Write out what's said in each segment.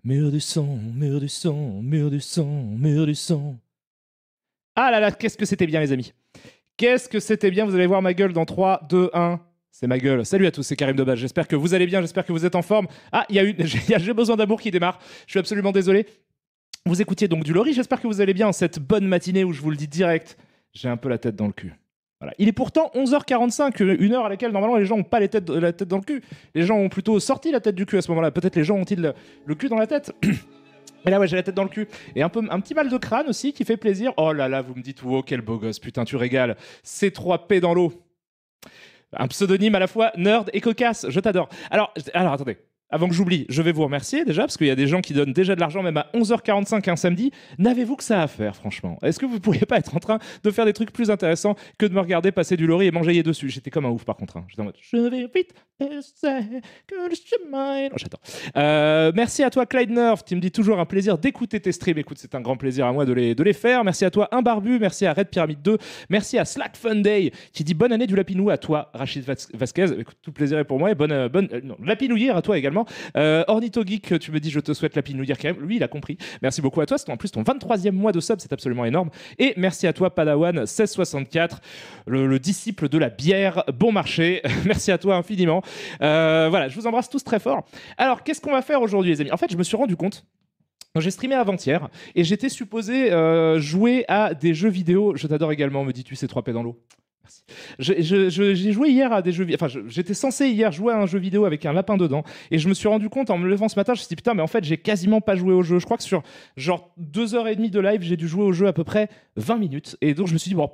Mur du son, mur du son, mur du son, mur du son. Ah là là, qu'est-ce que c'était bien, les amis. Qu'est-ce que c'était bien. Vous allez voir ma gueule dans 3, 2, 1. C'est ma gueule. Salut à tous, c'est Karim Debache. J'espère que vous allez bien, j'espère que vous êtes en forme. Ah, il y a J'ai besoin d'amour qui démarre. Je suis absolument désolé. Vous écoutiez donc du Laurie. J'espère que vous allez bien en cette bonne matinée où je vous le dis direct. J'ai un peu la tête dans le cul. Voilà. Il est pourtant 11h45, une heure à laquelle normalement les gens n'ont pas la tête dans le cul. Les gens ont plutôt sorti la tête du cul à ce moment-là. Peut-être les gens ont-ils le cul dans la tête. Mais là, ouais, j'ai la tête dans le cul. Et un petit mal de crâne aussi qui fait plaisir. Oh là là, vous me dites, wow, quel beau gosse, putain, tu régales. C3P dans l'eau. Un pseudonyme à la fois nerd et cocasse. Je t'adore. Alors attendez. Avant que j'oublie, je vais vous remercier déjà, parce qu'il y a des gens qui donnent déjà de l'argent, même à 11h45 un samedi. N'avez-vous que ça à faire, franchement? Est-ce que vous ne pourriez pas être en train de faire des trucs plus intéressants que de me regarder passer du Laurie et m'enjailler dessus? J'étais comme un ouf, par contre. J'étais en mode, je vais vite essayer que le chemin... Non, j'attends. Merci à toi, Clyde Nerf. Tu me dis toujours un plaisir d'écouter tes streams. Écoute, c'est un grand plaisir à moi de les faire. Merci à toi, Un Barbu. Merci à Red Pyramid 2. Merci à Slack Fun Day, qui dit bonne année du Lapinou à toi, Rachid Vasquez. Écoute, tout plaisir est pour moi. Et bonne Lapinouillère à toi également. Ornitho Geek, tu me dis je te souhaite Lapinouillère quand même. Lui, il a compris. Merci beaucoup à toi. C'est en plus ton 23e mois de sub. C'est absolument énorme. Et merci à toi, Padawan 1664, le disciple de la bière. Bon marché. Merci à toi infiniment. Voilà, je vous embrasse tous très fort. Alors, qu'est-ce qu'on va faire aujourd'hui, les amis? En fait, je me suis rendu compte. J'ai streamé avant-hier et j'étais supposé jouer à des jeux vidéo. Je t'adore également, me dis-tu, c'est 3P dans l'eau. Merci. J'ai joué hier à des jeux vidéo. Enfin, j'étais censé hier jouer à un jeu vidéo avec un lapin dedans. Et je me suis rendu compte en me levant ce matin, je me suis dit putain, mais en fait, j'ai quasiment pas joué au jeu. Je crois que sur genre 2h30 de live, j'ai dû jouer au jeu à peu près 20 minutes. Et donc, je me suis dit, bon.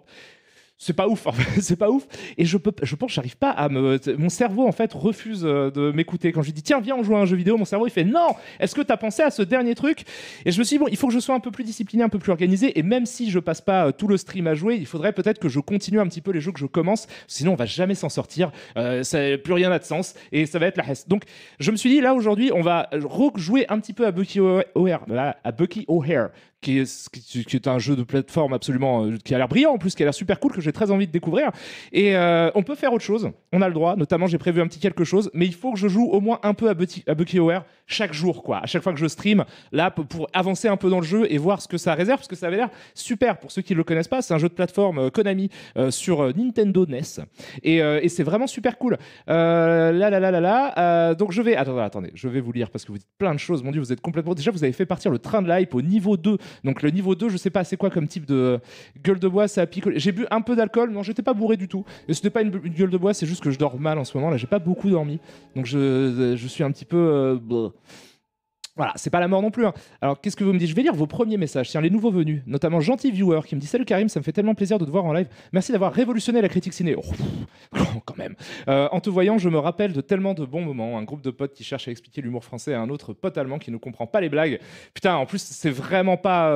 C'est pas ouf, en fait. C'est pas ouf. Et je pense que j'arrive pas à me. Mon cerveau, en fait, refuse de m'écouter. Quand je lui dis, tiens, viens, on joue à un jeu vidéo, mon cerveau, il fait, non, est-ce que t'as pensé à ce dernier truc? Et je me suis dit, bon, il faut que je sois un peu plus discipliné, un peu plus organisé. Et même si je passe pas tout le stream à jouer, il faudrait peut-être que je continue un petit peu les jeux que je commence. Sinon, on va jamais s'en sortir. Plus rien n'a de sens. Et ça va être la hesse. Donc, je me suis dit, là, aujourd'hui, on va rejouer un petit peu à Bucky O'Hare. Qui est un jeu de plateforme absolument qui a l'air brillant en plus, qui a l'air super cool, que j'ai très envie de découvrir. Et on peut faire autre chose, on a le droit, notamment j'ai prévu un petit quelque chose, mais il faut que je joue au moins un peu à Bucky O'Hare chaque jour, quoi. À chaque fois que je stream, là, pour avancer un peu dans le jeu et voir ce que ça réserve, parce que ça avait l'air super. Pour ceux qui ne le connaissent pas, c'est un jeu de plateforme Konami sur Nintendo NES. Et c'est vraiment super cool. Donc je vais... Attendez, je vais vous lire parce que vous dites plein de choses. Mon Dieu, vous êtes complètement... Déjà, vous avez fait partir le train de l'hype au niveau 2. Donc le niveau 2, je sais pas c'est quoi comme type de gueule de bois, ça a picolé. J'ai bu un peu d'alcool, non, j'étais pas bourré du tout. Et c'était pas une gueule de bois, c'est juste que je dors mal en ce moment. Là, j'ai pas beaucoup dormi. Donc je suis un petit peu... Voilà, c'est pas la mort non plus. Hein. Alors, qu'est-ce que vous me dites? Je vais lire vos premiers messages. Tiens, les nouveaux venus, notamment Gentil Viewer, qui me dit salut Karim, ça me fait tellement plaisir de te voir en live. Merci d'avoir révolutionné la critique ciné. Oh, quand même. En te voyant, je me rappelle de tellement de bons moments. Un groupe de potes qui cherchent à expliquer l'humour français à un autre pote allemand qui ne comprend pas les blagues. Putain, en plus, c'est vraiment pas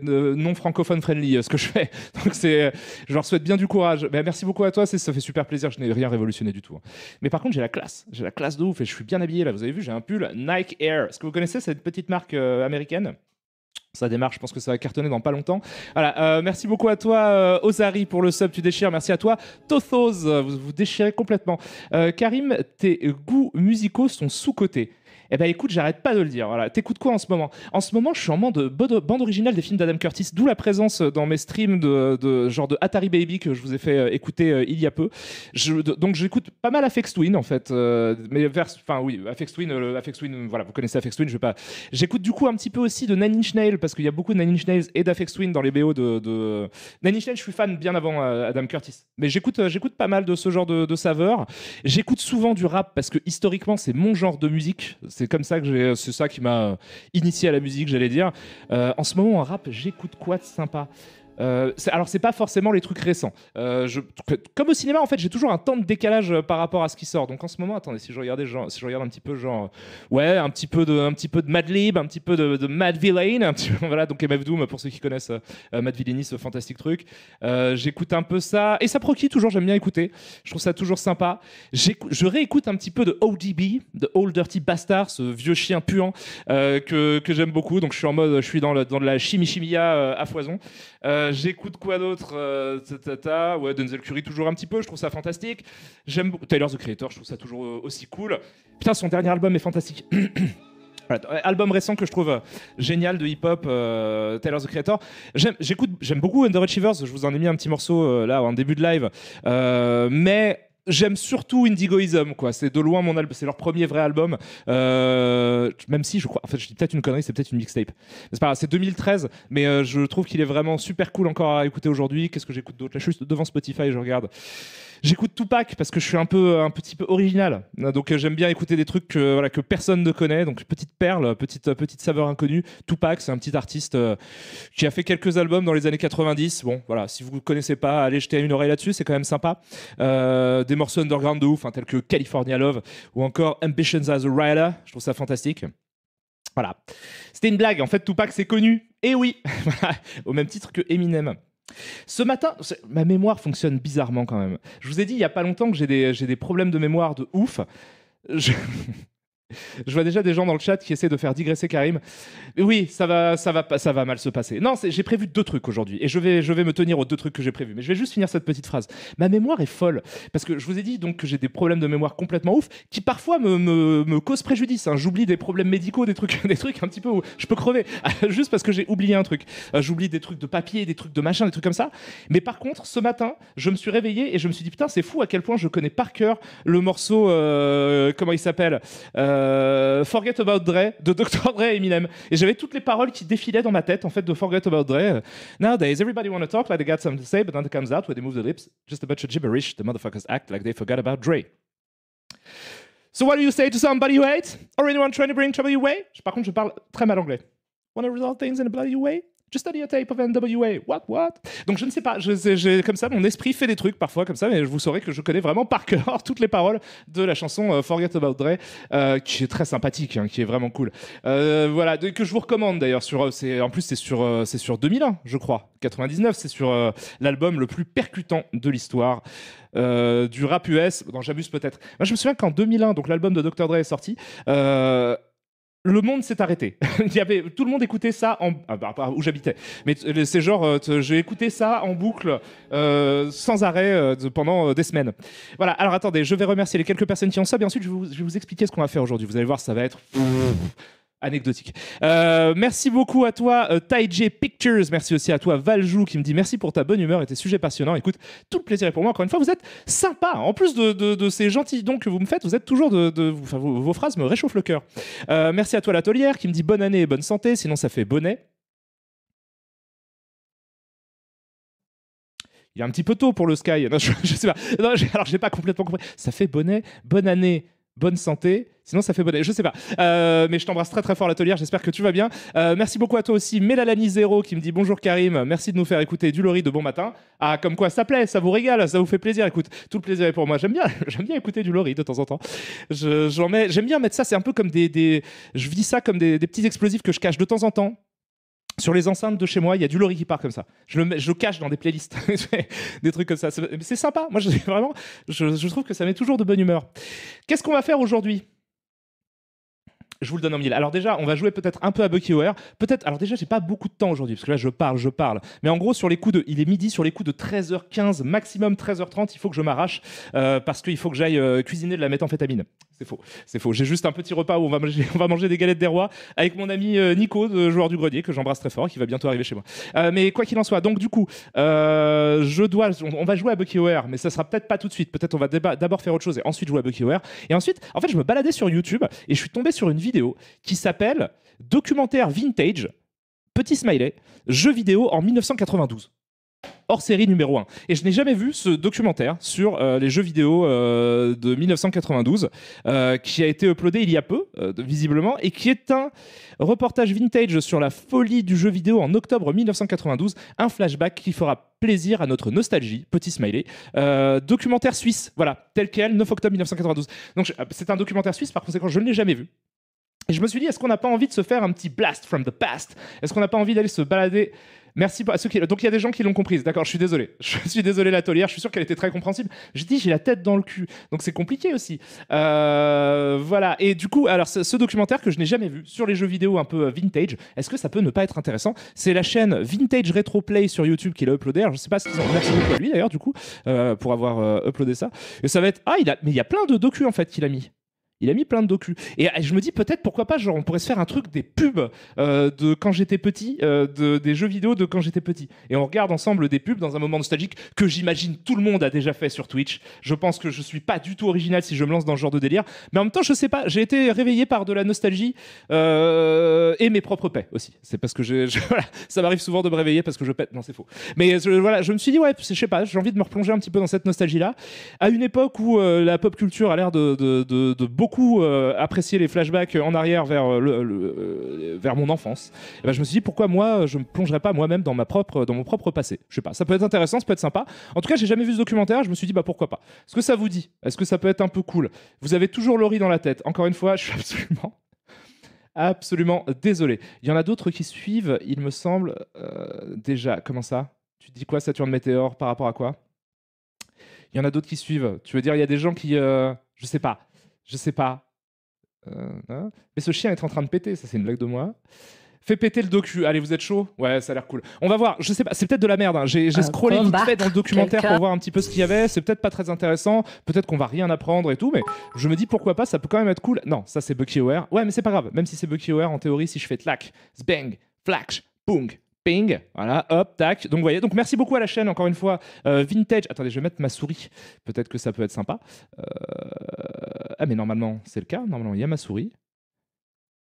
non francophone friendly ce que je fais. Donc, je leur souhaite bien du courage. Ben, merci beaucoup à toi, ça fait super plaisir. Je n'ai rien révolutionné du tout. Hein. Mais par contre, j'ai la classe. J'ai la classe de ouf et je suis bien habillé là. Vous avez vu, j'ai un pull Nike Air. Est-ce que vous connaissez cette petite marque américaine? Ça démarre, je pense que ça va cartonner dans pas longtemps. Voilà, merci beaucoup à toi, Ozari, pour le sub, tu déchires. Merci à toi, Tothos, vous déchirez complètement. Karim, tes goûts musicaux sont sous-cotés. Eh ben écoute, j'arrête pas de le dire. Voilà. T'écoutes quoi en ce moment? En ce moment, je suis en bande originale des films d'Adam Curtis, d'où la présence dans mes streams de genre de Atari Baby que je vous ai fait écouter il y a peu. Donc j'écoute pas mal Aphex Twin en fait, enfin oui, Aphex Twin, voilà, vous connaissez Aphex Twin, je vais pas. J'écoute du coup un petit peu aussi de Nine Inch Nails parce qu'il y a beaucoup de Nine Inch Nails et d'Aphex Twin dans les BO de Nine Inch Nails. Je suis fan bien avant Adam Curtis, mais j'écoute pas mal de ce genre de saveurs. J'écoute souvent du rap parce que historiquement c'est mon genre de musique. C'est comme ça que c'est ça qui m'a initié à la musique, j'allais dire. En ce moment, en rap, j'écoute quoi de sympa? Alors, c'est pas forcément les trucs récents. Comme au cinéma, en fait, j'ai toujours un temps de décalage par rapport à ce qui sort. Donc, en ce moment, attendez, si je regarde un petit peu, genre, ouais, un petit peu de Madlib, un petit peu de Mad Villain, voilà, donc MF Doom pour ceux qui connaissent Mad Villainy, ce fantastique truc. J'écoute un peu ça et ça Proki, toujours, j'aime bien écouter. Je trouve ça toujours sympa. Je réécoute un petit peu de ODB, de Old Dirty Bastard, ce vieux chien puant que j'aime beaucoup. Donc, je suis en mode, je suis dans de la chimichimia à foison. J'écoute quoi d'autre ouais, Denzel Curry toujours un petit peu, je trouve ça fantastique. J'aime beaucoup Tyler the Creator, je trouve ça toujours aussi cool. Putain, son dernier album est fantastique. Voilà, album récent que je trouve génial de hip-hop, Tyler the Creator. J'aime beaucoup Underachievers, je vous en ai mis un petit morceau là en début de live, mais j'aime surtout Indigoism, quoi. C'est de loin mon album, c'est leur premier vrai album. Même si je crois, en fait, je dis peut-être une connerie, c'est peut-être une mixtape. C'est pas grave, c'est 2013, mais je trouve qu'il est vraiment super cool encore à écouter aujourd'hui. Qu'est-ce que j'écoute d'autre? Là, je suis devant Spotify et je regarde. J'écoute Tupac parce que je suis un petit peu original. Donc j'aime bien écouter des trucs que personne ne connaît. Donc petite perle, petite saveur inconnue. Tupac, c'est un petit artiste qui a fait quelques albums dans les années 90. Bon, voilà, si vous ne connaissez pas, allez jeter une oreille là-dessus, c'est quand même sympa. Des morceaux underground de ouf, tels que California Love ou encore Ambitions as a Writer. Je trouve ça fantastique. Voilà. C'était une blague. En fait, Tupac, c'est connu. Et oui, au même titre que Eminem. Ce matin, ma mémoire fonctionne bizarrement quand même. Je vous ai dit il y a pas longtemps que j'ai des problèmes de mémoire de ouf. Je vois déjà des gens dans le chat qui essaient de faire digresser Karim. Oui, ça va mal se passer. Non, j'ai prévu 2 trucs aujourd'hui et je vais me tenir aux 2 trucs que j'ai prévus. Mais je vais juste finir cette petite phrase. Ma mémoire est folle parce que je vous ai dit donc que j'ai des problèmes de mémoire complètement ouf qui parfois me causent préjudice. J'oublie des problèmes médicaux, des trucs un petit peu où je peux crever juste parce que j'ai oublié un truc. J'oublie des trucs de papier, des trucs de machin, des trucs comme ça. Mais par contre, ce matin, je me suis réveillé et je me suis dit putain, c'est fou à quel point je connais par cœur le morceau. Comment il s'appelle? Forget About Dre de Dr. Dre et Eminem, et j'avais toutes les paroles qui défilaient dans ma tête en fait de Forget About Dre. Nowadays everybody wanna talk like they got something to say, but then it comes out when they move the lips, just a bunch of gibberish. The motherfuckers act like they forgot about Dre. So what do you say to somebody you hate or anyone trying to bring trouble your way? Par contre, je parle très mal anglais. Wanna resolve things in a bloody way? Just study a tape of NWA. What? Donc je ne sais pas, j'ai comme ça, mon esprit fait des trucs parfois comme ça, mais vous saurez que je connais vraiment par cœur toutes les paroles de la chanson Forget About Dre, qui est très sympathique, qui est vraiment cool. Voilà, que je vous recommande d'ailleurs. En plus, c'est sur 2001, je crois. 99, c'est sur l'album le plus percutant de l'histoire. Du rap US, non, j'abuse peut-être. Moi, je me souviens qu'en 2001, donc l'album de Dr. Dre est sorti. Le monde s'est arrêté. Tout le monde écoutait ça où j'habitais. Mais c'est genre, j'ai écouté ça en boucle sans arrêt pendant des semaines. Voilà. Alors attendez, je vais remercier les quelques personnes qui ont ça. Et ensuite, je vais vous expliquer ce qu'on va faire aujourd'hui. Vous allez voir, ça va être anecdotique. Merci beaucoup à toi, Taiji Pictures. Merci aussi à toi, Valjou, qui me dit merci pour ta bonne humeur et tes sujets passionnants. Écoute, tout le plaisir est pour moi. Encore une fois, vous êtes sympa. En plus de ces gentils dons que vous me faites, vous êtes toujours vos phrases me réchauffent le cœur. Merci à toi, l'atelière, qui me dit bonne année et bonne santé. Sinon, ça fait bonnet. Il est un petit peu tôt pour le Sky. Non, je sais pas. Non, alors, j'ai pas complètement compris. Ça fait bonnet, bonne année, bonne santé. Sinon, ça fait bonnet. Je sais pas. Mais je t'embrasse très très fort, l'atelier. J'espère que tu vas bien. Merci beaucoup à toi aussi, Mélalani Zero, qui me dit bonjour Karim. Merci de nous faire écouter du Lori de bon matin. Ah, comme quoi ça plaît, ça vous régale, ça vous fait plaisir. Écoute, tout le plaisir est pour moi. J'aime bien écouter du Lori de temps en temps. J'aime bien mettre ça. C'est un peu comme je dis ça comme des petits explosifs que je cache de temps en temps. Sur les enceintes de chez moi, il y a du Lori qui part comme ça. Je le cache dans des playlists, des trucs comme ça. C'est sympa. Moi, je trouve que ça met toujours de bonne humeur. Qu'est-ce qu'on va faire aujourd'hui ? Je vous le donne en mille. Alors déjà, on va jouer peut-être un peu à Bucky O'Hare. Peut-être. Alors déjà, j'ai pas beaucoup de temps aujourd'hui parce que là, je parle. Mais en gros, il est midi, sur les coups de 13h15, maximum 13h30, il faut que je m'arrache parce qu'il faut que j'aille cuisiner de la méthamphétamine. C'est faux. J'ai juste un petit repas où on va manger des galettes des rois avec mon ami Nico, joueur du grenier, que j'embrasse très fort, qui va bientôt arriver chez moi. Mais quoi qu'il en soit, donc du coup, on va jouer à Bucky O'Hare, mais ça sera peut-être pas tout de suite. Peut-être on va d'abord faire autre chose et ensuite jouer à Bucky O'Hare. Et ensuite, en fait, je me baladais sur YouTube et je suis tombé sur une vidéo qui s'appelle Documentaire Vintage, petit smiley, jeux vidéo en 1992. Hors série numéro 1. Et je n'ai jamais vu ce documentaire sur les jeux vidéo de 1992 qui a été uploadé il y a peu, visiblement, et qui est un reportage vintage sur la folie du jeu vidéo en octobre 1992, un flashback qui fera plaisir à notre nostalgie, petit smiley. Documentaire suisse, voilà, tel quel, 9 octobre 1992. Donc c'est un documentaire suisse, par conséquent, je ne l'ai jamais vu. Et je me suis dit, est-ce qu'on n'a pas envie de se faire un petit blast from the past ? Est-ce qu'on n'a pas envie d'aller se balader ? Merci à ceux qui... Donc il y a des gens qui l'ont comprise, d'accord, je suis désolé. Je suis désolé, l'atelière, je suis sûr qu'elle était très compréhensible. Je dis, j'ai la tête dans le cul, donc c'est compliqué aussi. Voilà, et du coup, alors ce documentaire que je n'ai jamais vu sur les jeux vidéo un peu vintage, est-ce que ça peut ne pas être intéressant ? C'est la chaîne Vintage Retro Play sur YouTube qui l'a uploadé. Alors je sais pas ce qu'ils ont... Merci beaucoup à lui d'ailleurs, du coup, pour avoir uploadé ça. Et ça va être... mais il y a plein de docus en fait qu'il a mis. Il a mis plein de docus. Et je me dis peut-être pourquoi pas, genre on pourrait se faire un truc des pubs de quand j'étais petit, des jeux vidéo de quand j'étais petit. Et on regarde ensemble des pubs dans un moment nostalgique que j'imagine tout le monde a déjà fait sur Twitch. Je pense que je suis pas du tout original si je me lance dans ce genre de délire. Mais en même temps, je sais pas, j'ai été réveillé par de la nostalgie et mes propres paix aussi. C'est parce que voilà, ça m'arrive souvent de me réveiller parce que je pète. Non, c'est faux. Mais voilà, je me suis dit, ouais, je sais pas, j'ai envie de me replonger un petit peu dans cette nostalgie-là. À une époque où la pop culture a l'air de beaucoup apprécier les flashbacks en arrière vers, vers mon enfance, et ben je me suis dit pourquoi moi je me plongerais pas moi-même dans mon propre passé. Je sais pas, ça peut être intéressant, ça peut être sympa. En tout cas, j'ai jamais vu ce documentaire, je me suis dit bah pourquoi pas. Est-ce que ça vous dit? Est-ce que ça peut être un peu cool? Vous avez toujours Laurie dans la tête. Encore une fois, je suis absolument désolé. Il y en a d'autres qui suivent, il me semble. Déjà, comment ça? Tu te dis quoi, Saturne Météore, par rapport à quoi? Il y en a d'autres qui suivent. Tu veux dire, il y a des gens qui... je sais pas. Hein. Mais ce chien est en train de péter, ça c'est une blague de moi. Fais péter le docu. Allez, vous êtes chaud? Ouais, ça a l'air cool. On va voir. Je sais pas, c'est peut-être de la merde. Hein. J'ai scrollé vite fait dans le documentaire pour voir un petit peu ce qu'il y avait. C'est peut-être pas très intéressant. Peut-être qu'on va rien apprendre et tout. Mais je me dis pourquoi pas, ça peut quand même être cool. Non, ça c'est Bucky O'Hare. Ouais, mais c'est pas grave. Même si c'est Bucky O'Hare, en théorie, si je fais tlac, zbang, flash, pung, ping, voilà, hop, tac. Donc, vous voyez, donc merci beaucoup à la chaîne, encore une fois. Vintage. Attendez, je vais mettre ma souris. Peut-être que ça peut être sympa. Ah, mais normalement, c'est le cas. Normalement, il y a ma souris.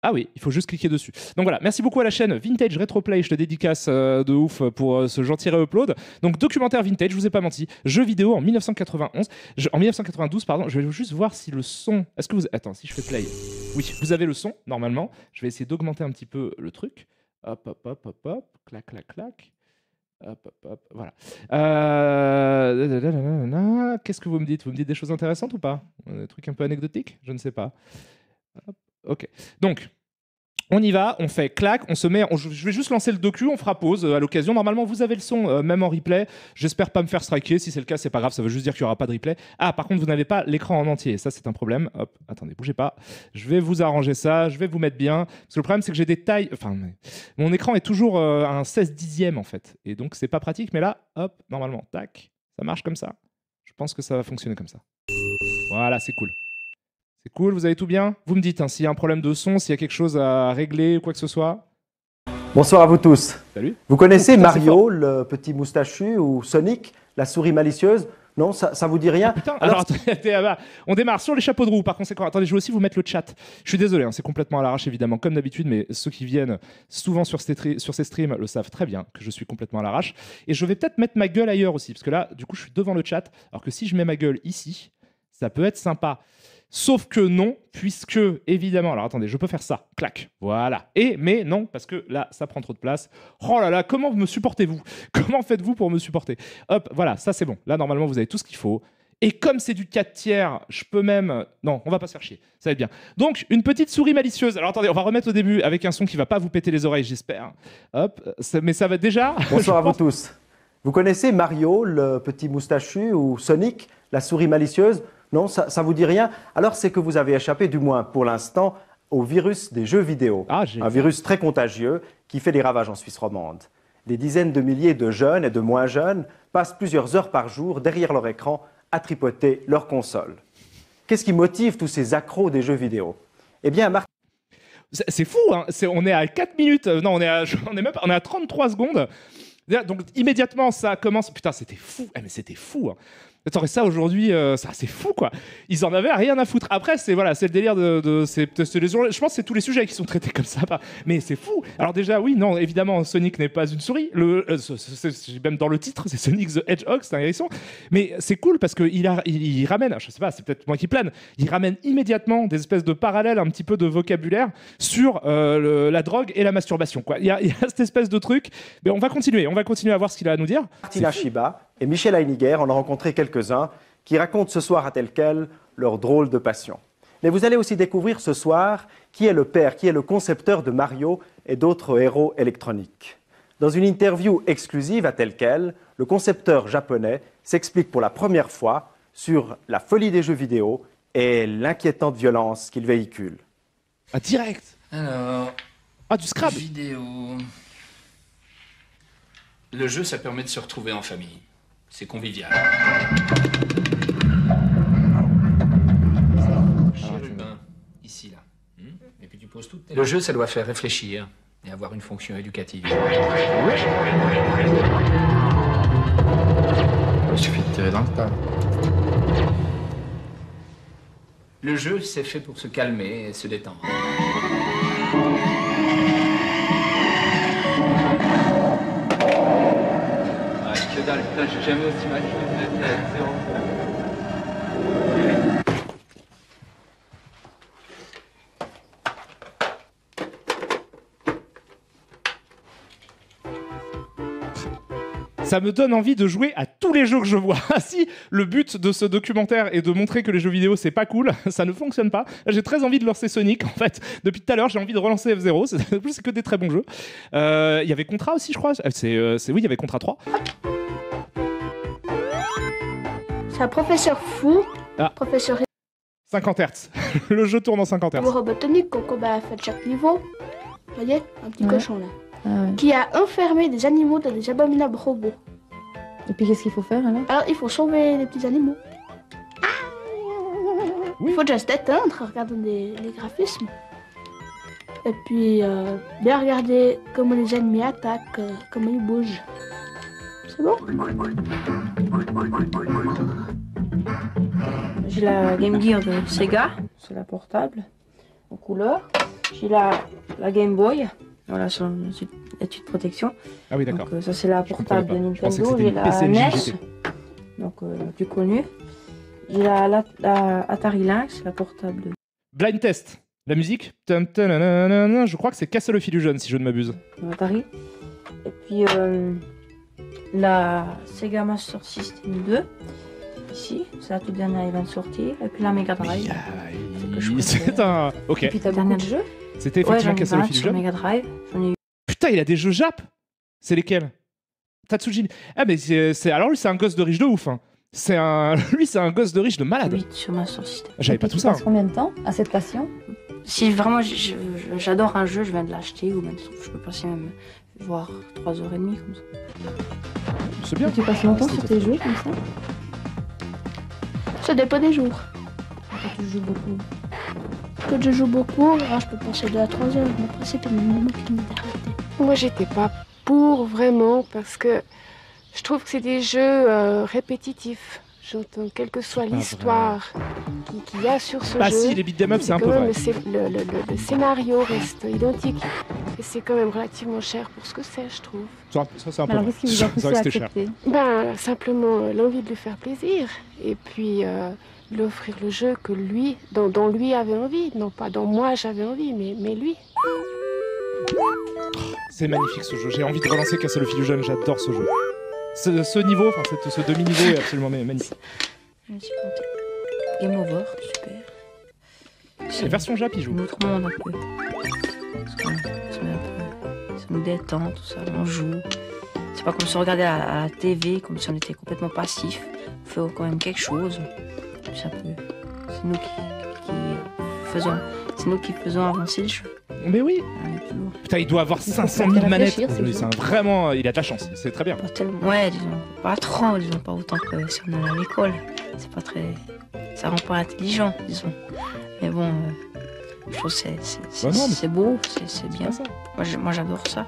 Ah oui, il faut juste cliquer dessus. Donc voilà, merci beaucoup à la chaîne Vintage Retroplay, je te dédicace de ouf pour ce gentil re-upload. Donc documentaire vintage, je vous ai pas menti, jeu vidéo en 1991, en 1992 pardon, je vais juste voir si le son... Est-ce que vous... Attends, si je fais play. Oui, vous avez le son, normalement. Je vais essayer d'augmenter un petit peu le truc. Hop, hop, hop, hop, hop, clac, clac, clac. Hop, hop, hop, voilà. Qu'est-ce que vous me dites? Vous me dites des choses intéressantes ou pas? Des trucs un peu anecdotiques? Je ne sais pas. Hop. Ok, donc on y va, on fait clac, on se met, je vais juste lancer le docu, on fera pause à l'occasion. Normalement, vous avez le son, même en replay. J'espère pas me faire striker. Si c'est le cas, c'est pas grave, ça veut juste dire qu'il y aura pas de replay. Ah, par contre, vous n'avez pas l'écran en entier. Ça, c'est un problème. Hop, attendez, bougez pas. Je vais vous arranger ça, je vais vous mettre bien. Parce que le problème, c'est que j'ai des tailles. Enfin, mon écran est toujours à un 16 dixième en fait. Et donc, c'est pas pratique. Mais là, hop, normalement, tac, ça marche comme ça. Je pense que ça va fonctionner comme ça. Voilà, c'est cool. C'est cool, vous avez tout bien? Vous me dites hein, s'il y a un problème de son, s'il y a quelque chose à régler ou quoi que ce soit. Bonsoir à vous tous. Salut. Vous connaissez Mario, le petit moustachu, ou Sonic, la souris malicieuse? Non, ça vous dit rien? Ah, putain, alors attendez, on démarre sur les chapeaux de roue. Par conséquent, attendez, je vais aussi vous mettre le chat. Je suis désolé, hein, c'est complètement à l'arrache évidemment, comme d'habitude, mais ceux qui viennent souvent sur ces streams le savent très bien que je suis complètement à l'arrache. Et je vais peut-être mettre ma gueule ailleurs aussi, parce que là, du coup, je suis devant le chat, alors que si je mets ma gueule ici, ça peut être sympa. Sauf que non, puisque, évidemment... Alors, attendez, je peux faire ça. Clac. Voilà. Mais non, parce que là, ça prend trop de place. Oh là là, comment me supportez-vous? Comment faites-vous pour me supporter? Hop, voilà, ça c'est bon. Là, normalement, vous avez tout ce qu'il faut. Et comme c'est du 4 tiers, je peux même... Non, on va pas se faire chier. Ça va être bien. Donc, une petite souris malicieuse. Alors, attendez, on va remettre au début avec un son qui va pas vous péter les oreilles, j'espère. Hop, mais ça va déjà... Bonsoir à vous tous. Vous connaissez Mario, le petit moustachu, ou Sonic, la souris malicieuse? Non, ça vous dit rien? Alors c'est que vous avez échappé, du moins pour l'instant, au virus des jeux vidéo. Un virus très contagieux qui fait des ravages en Suisse romande. Des dizaines de milliers de jeunes et de moins jeunes passent plusieurs heures par jour derrière leur écran à tripoter leur console. Qu'est-ce qui motive tous ces accros des jeux vidéo? Eh bien, c'est fou, hein. On est à 4 minutes, non, on est à 33 secondes. Donc immédiatement, ça commence... Putain, c'était fou, mais c'était fou, hein. Attends, ça aujourd'hui, c'est fou quoi. Ils en avaient rien à foutre. Après, c'est le délire je pense que c'est tous les sujets qui sont traités comme ça. Mais c'est fou. Alors déjà, oui, non, évidemment, Sonic n'est pas une souris. Même dans le titre, c'est Sonic the Hedgehog, c'est un hérisson. Mais c'est cool parce qu'il ramène, je sais pas, c'est peut-être moi qui plane, il ramène immédiatement des espèces de parallèles, un petit peu de vocabulaire sur la drogue et la masturbation. Quoi. Il y a cette espèce de truc. Mais on va continuer à voir ce qu'il a à nous dire. Martina Shiba et Michel Heiniger, on a rencontré quelques-uns qui racontent ce soir à tel quel leur drôle de passion. Mais vous allez aussi découvrir ce soir qui est le père, qui est le concepteur de Mario et d'autres héros électroniques. Dans une interview exclusive à tel quel, le concepteur japonais s'explique pour la première fois sur la folie des jeux vidéo et l'inquiétante violence qu'il véhicule. Ah, direct. Alors... Ah, du Scrabble. Vidéo... Le jeu, ça permet de se retrouver en famille. C'est convivial. Chérubin. Tu poses toutes tes... Le jeu, ça doit faire réfléchir et avoir une fonction éducative. Il suffit de tirer dans le tas. Le jeu, c'est fait pour se calmer et se détendre. Ah, que dalle, putain, j'ai jamais aussi mal joué de ma tête, c'est horrible. Ça me donne envie de jouer à tous les jeux que je vois. Si le but de ce documentaire est de montrer que les jeux vidéo c'est pas cool, ça ne fonctionne pas. J'ai très envie de lancer Sonic en fait. Depuis tout à l'heure, j'ai envie de relancer F0. En plus, c'est que des très bons jeux. Il y avait Contra aussi, je crois. Oui, il y avait Contra 3. C'est un professeur fou, professeur 50 Hz. Le jeu tourne en 50 Hz. robotonique qu'on combat à la fin de chaque niveau. Vous voyez, un petit cochon là. Ah ouais. Qui a enfermé des animaux dans des abominables robots. Et puis qu'est-ce qu'il faut faire alors? Alors il faut sauver les petits animaux. Oui. Il faut déjà se détendre en regardant les graphismes. Et puis bien regarder comment les ennemis attaquent, comment ils bougent. C'est bon? J'ai la Game Gear de Sega, c'est la portable, en couleur. J'ai la Game Boy, voilà, sur étude de protection. Ah oui, d'accord. Donc ça c'est la portable de Je pensais que Nintendo. c'était J'ai une la PC NES, GT. donc la plus connue. J'ai la Atari Lynx, la portable de... Blind Test. La musique. Je crois que c'est Castle of Illusion, si je ne m'abuse. Atari. Et puis la Sega Master System 2, ici, c'est la toute dernière event sortie. Et puis la Mega Drive. C'est un... Ok. Et puis t'as beaucoup de jeux. C'était effectivement Castle of Sur Illusion. Mega Drive, j'en ai eu Putain, il a des jeux Jap. C'est lesquels? Tatsujin. Ah, mais alors lui, c'est un gosse de riche de ouf. Hein. Lui, c'est un gosse de riche de malade. 8 sur Master System. J'avais pas tout ça. Tu passes combien de temps à cette passion? Si vraiment j'adore un jeu, je viens de l'acheter ou même je peux passer même voire 3h30 comme ça. C'est bien. Tu passes longtemps sur tes jeux comme ça? Ça dépend des jours. Quand tu joues beaucoup. Quand je joue beaucoup, alors je peux passer 2 à 3 heures. Mais après, c'est le moment qui m'arrêter. Moi, j'étais pas pour vraiment parce que je trouve que c'est des jeux répétitifs. J'entends, quelle que soit pas l'histoire qu'il y a sur ce Bah jeu. si, les beat'em up, c'est un peu quand même vrai. le scénario reste identique. Et c'est quand même relativement cher pour ce que c'est, je trouve. Ça, c'est un peu Alors vrai. qu'est-ce qui vous a C'est poussé vrai à que c'était cher. accepter? Ben, simplement l'envie de lui faire plaisir. Et puis lui offrir le jeu que lui, dont lui avait envie. Non pas dont moi j'avais envie, mais lui. C'est magnifique ce jeu. J'ai envie de relancer Castle of Illusion. J'adore ce jeu. Ce niveau, enfin ce demi-niveau est absolument magnifique. Je me suis compté. Game Over, super. C'est version Jap, il joue. Un autre monde un peu. Parce qu'on se met un peu. Ça nous détend, tout ça, on joue. C'est pas comme si on regardait à la TV, comme si on était complètement passif. On fait quand même quelque chose. C'est un peu. C'est nous qui faisons avancer le jeu. Mais oui. On est toujours Putain, il doit avoir faut 500 faire 000 manettes. réfléchir, c'est C'est vraiment, il a de la chance. C'est très bien. pas tellement. Ouais, disons, pas trop, disons, pas autant que si on allait à l'école. C'est pas très. Ça rend pas intelligent, disons. Mais bon, je trouve que Bah non, mais c'est beau, c'est bien. C'est pas ça. Moi j'adore ça.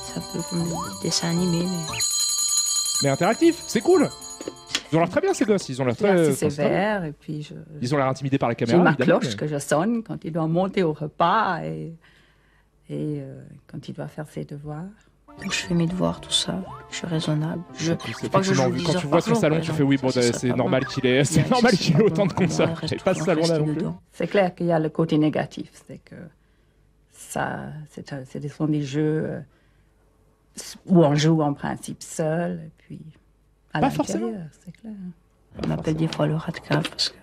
C'est un peu comme des dessins animés, mais. Mais interactif, c'est cool. Ils ont l'air très bien ces gosses. Ils ont l'air C'est assez très. sévère et puis Ils ont l'air intimidés par la j'ai caméra. ma évidemment, cloche que je sonne quand il doit monter au repas et quand il doit faire ses devoirs. Donc je fais mes devoirs, tout ça. Je suis raisonnable. mais- Faut pas que je Effectivement, joue 10 quand heures tu vois par son jour, salon, par tu fais oui, exemple. bon, Ça, c'est c'est pas normal bon. qu'il ait, c'est Il y a normal juste qu'il ait pas autant bon. de consoles. On reste J'avais pas ce tout- on salon là reste non plus. dedans. C'est clair qu'il y a le côté négatif, c'est que ça, ce sont des jeux où on joue en principe seul et puis à Pas l'intérieur, forcément. c'est clair. On m'appelle des fois le rat de cave parce que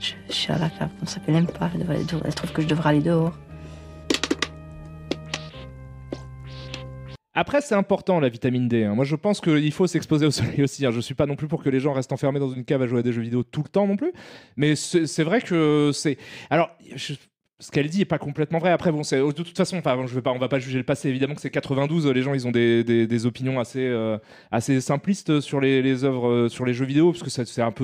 je suis à la cave. On s'appelle même pas. Elle trouve que je devrais aller dehors. Après, c'est important la vitamine D. Hein. Moi, je pense qu'il faut s'exposer au soleil aussi. Hein. Je suis pas non plus pour que les gens restent enfermés dans une cave à jouer à des jeux vidéo tout le temps non plus. Mais c'est vrai que c'est. Alors, ce qu'elle dit est pas complètement vrai. Après, bon, de toute façon, on va pas juger le passé. Évidemment que c'est 92, les gens, ils ont des opinions assez simplistes sur les œuvres, sur les jeux vidéo, parce que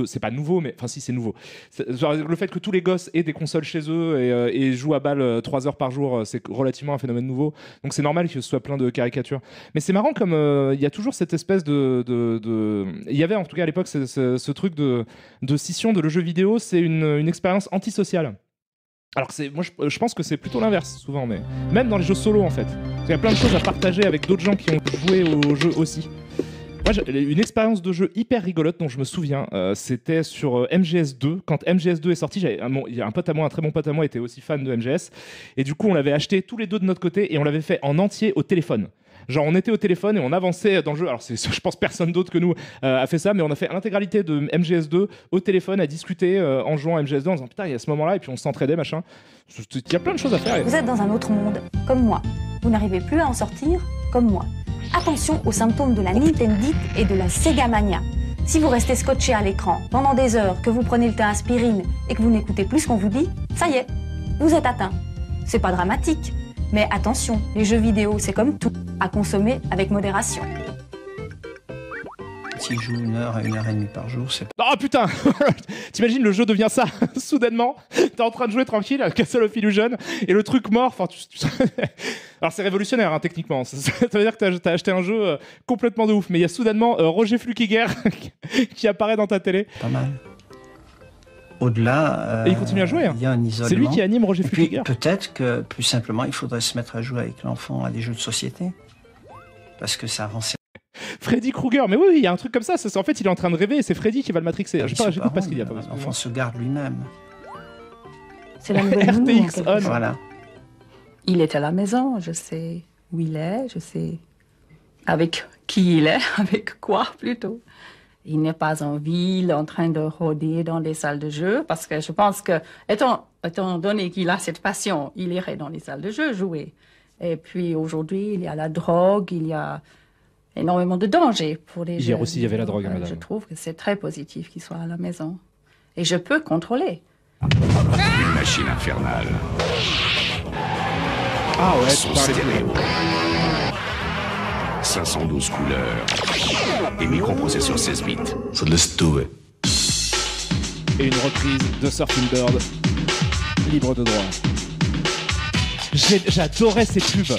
c'est pas nouveau, mais enfin si, c'est nouveau. Le fait que tous les gosses aient des consoles chez eux et jouent à balle 3 heures par jour, c'est relativement un phénomène nouveau. Donc c'est normal que ce soit plein de caricatures. Mais c'est marrant comme il y a toujours cette espèce il y avait en tout cas à l'époque ce truc de scission de le jeu vidéo, c'est une expérience antisociale. Alors moi je pense que c'est plutôt l'inverse souvent, mais même dans les jeux solo en fait. Il y a plein de choses à partager avec d'autres gens qui ont joué au jeu aussi. Moi j'ai une expérience de jeu hyper rigolote dont je me souviens, c'était sur MGS2. Quand MGS2 est sorti, il y a un pote à moi, un très bon pote à moi était aussi fan de MGS, et du coup on l'avait acheté tous les deux de notre côté et on l'avait fait en entier au téléphone. Genre on était au téléphone et on avançait dans le jeu. Alors je pense personne d'autre que nous a fait ça, mais on a fait l'intégralité de MGS2 au téléphone à discuter en jouant à MGS2 en disant putain il y a ce moment là et puis on s'entraidait machin. Il y a plein de choses à faire. Vous êtes dans un autre monde, comme moi. Vous n'arrivez plus à en sortir, comme moi. Attention aux symptômes de la Nintendite et de la Sega Mania. Si vous restez scotché à l'écran pendant des heures, que vous prenez le thé aspirine et que vous n'écoutez plus ce qu'on vous dit, ça y est, vous êtes atteint. C'est pas dramatique. Mais attention, les jeux vidéo, c'est comme tout, à consommer avec modération. S'il joue 1 heure à 1 heure et demie par jour, c'est... Oh putain. T'imagines, le jeu devient ça, soudainement. T'es en train de jouer tranquille à Castle of Illusion, et le truc mort, enfin... Alors c'est révolutionnaire, hein, techniquement. Ça veut dire que t'as acheté un jeu complètement de ouf, mais il y a soudainement Roger Flukiger qui apparaît dans ta télé. Pas mal. Au-delà, et il continue à jouer. Hein. Il y a un isolement. C'est lui qui anime Roger Flukiger. Peut-être que, plus simplement, il faudrait se mettre à jouer avec l'enfant à des jeux de société. Parce que ça rend... Freddy Krueger, mais oui, il y a un truc comme ça. En fait, il est en train de rêver et c'est Freddy qui va le matrixer. J'écoute pas ce qu'il y a. L'enfant se garde lui-même. C'est la nouvelle RTX on. Voilà. Il est à la maison, je sais où il est, je sais avec qui il est, avec quoi plutôt. Il n'est pas en ville, en train de rôder dans les salles de jeu, parce que je pense que, étant donné qu'il a cette passion, il irait dans les salles de jeu jouer. Et puis aujourd'hui, il y a la drogue, il y a énormément de dangers pour les jeunes. Hier aussi, il y avait la drogue, madame. Je trouve que c'est très positif qu'il soit à la maison. Et je peux contrôler. Une machine infernale. Ah ouais, son stéréo. 512 couleurs et microprocesseur 16 bits. So let's do it. Et une reprise de Surfing Bird, libre de droit. J'adorais ces pubs.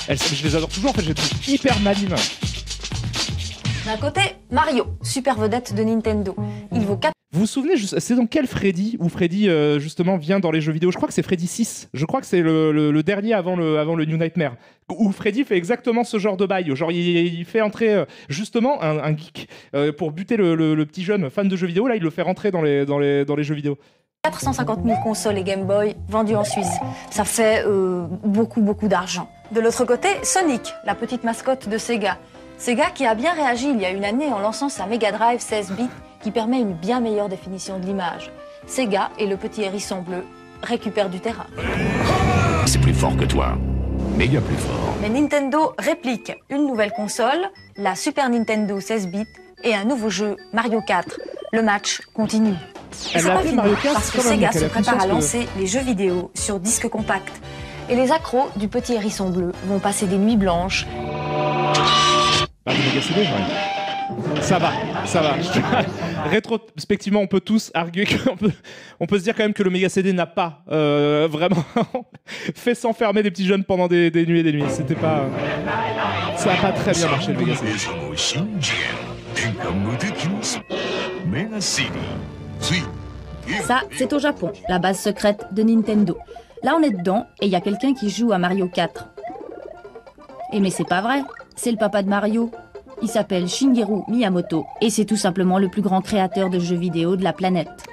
Je les adore toujours, en fait, je les trouve hyper malines. D'un côté, Mario, super vedette de Nintendo. Il vaut 4... Vous vous souvenez, c'est dans quel Freddy où Freddy justement vient dans les jeux vidéo? Je crois que c'est Freddy 6. Je crois que c'est le dernier avant le New Nightmare. Où Freddy fait exactement ce genre de bail. Genre il fait entrer justement un geek pour buter le petit jeune fan de jeux vidéo. Là, il le fait rentrer dans les jeux vidéo. 450 000 consoles et Game Boy vendues en Suisse. Ça fait beaucoup d'argent. De l'autre côté, Sonic, la petite mascotte de Sega. Sega qui a bien réagi il y a une année en lançant sa Mega Drive 16 bits qui permet une bien meilleure définition de l'image. Sega et le petit hérisson bleu récupèrent du terrain. C'est plus fort que toi. Méga plus fort. Mais Nintendo réplique une nouvelle console, la Super Nintendo 16 bits et un nouveau jeu, Mario 4. Le match continue. Elle a appelé Mario 4 parce que Sega se prépare à lancer les jeux vidéo sur disque compact. Et les accros du petit hérisson bleu vont passer des nuits blanches. Ah, du Mega CD, ouais. Ça va. Rétrospectivement, on peut tous arguer on peut se dire quand même que le Mega CD n'a pas vraiment fait s'enfermer des petits jeunes pendant des nuits et des nuits. C'était pas... ça n'a pas très bien marché, le Mega CD. Ça, c'est au Japon, la base secrète de Nintendo. Là, on est dedans et il y a quelqu'un qui joue à Mario 4. Et mais c'est pas vrai, c'est le papa de Mario. Il s'appelle Shigeru Miyamoto et c'est tout simplement le plus grand créateur de jeux vidéo de la planète.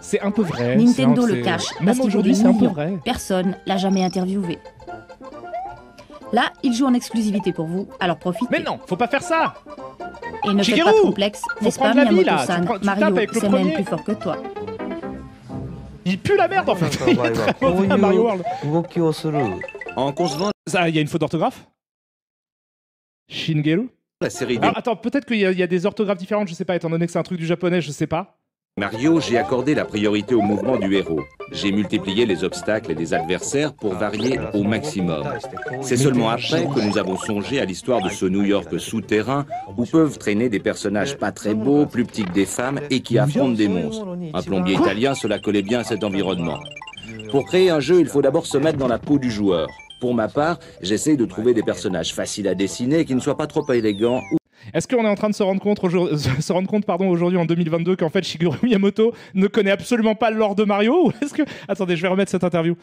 C'est un peu vrai. Nintendo le cache parce qu'aujourd'hui c'est un peu vrai. Personne l'a jamais interviewé. Là, il joue en exclusivité pour vous, alors profitez. Mais non, faut pas faire ça. Et ne faites pas de complexe, n'est-ce pas Miyamoto-san? Mario, c'est même plus fort que toi. Il pue la merde en fait. Il est très mauvais à Mario World. Ça, il y a une faute d'orthographe. Shigeru. La série Alors, attends, peut-être qu'il y a des orthographes différentes, je sais pas, étant donné que c'est un truc du japonais, je sais pas. Mario, j'ai accordé la priorité au mouvement du héros. J'ai multiplié les obstacles et les adversaires pour varier au maximum. C'est seulement après que nous avons songé à l'histoire de ce New York souterrain où peuvent traîner des personnages pas très beaux, plus petits que des femmes et qui affrontent des monstres. Un plombier italien, cela collait bien à cet environnement. Pour créer un jeu, il faut d'abord se mettre dans la peau du joueur. Pour ma part, j'essaye de trouver des personnages faciles à dessiner qui ne soient pas trop élégants. Est-ce qu'on est en train de se rendre compte aujourd'hui en 2022 qu'en fait Shigeru Miyamoto ne connaît absolument pas le lore de Mario? Ou est-ce que... Attendez, je vais remettre cette interview.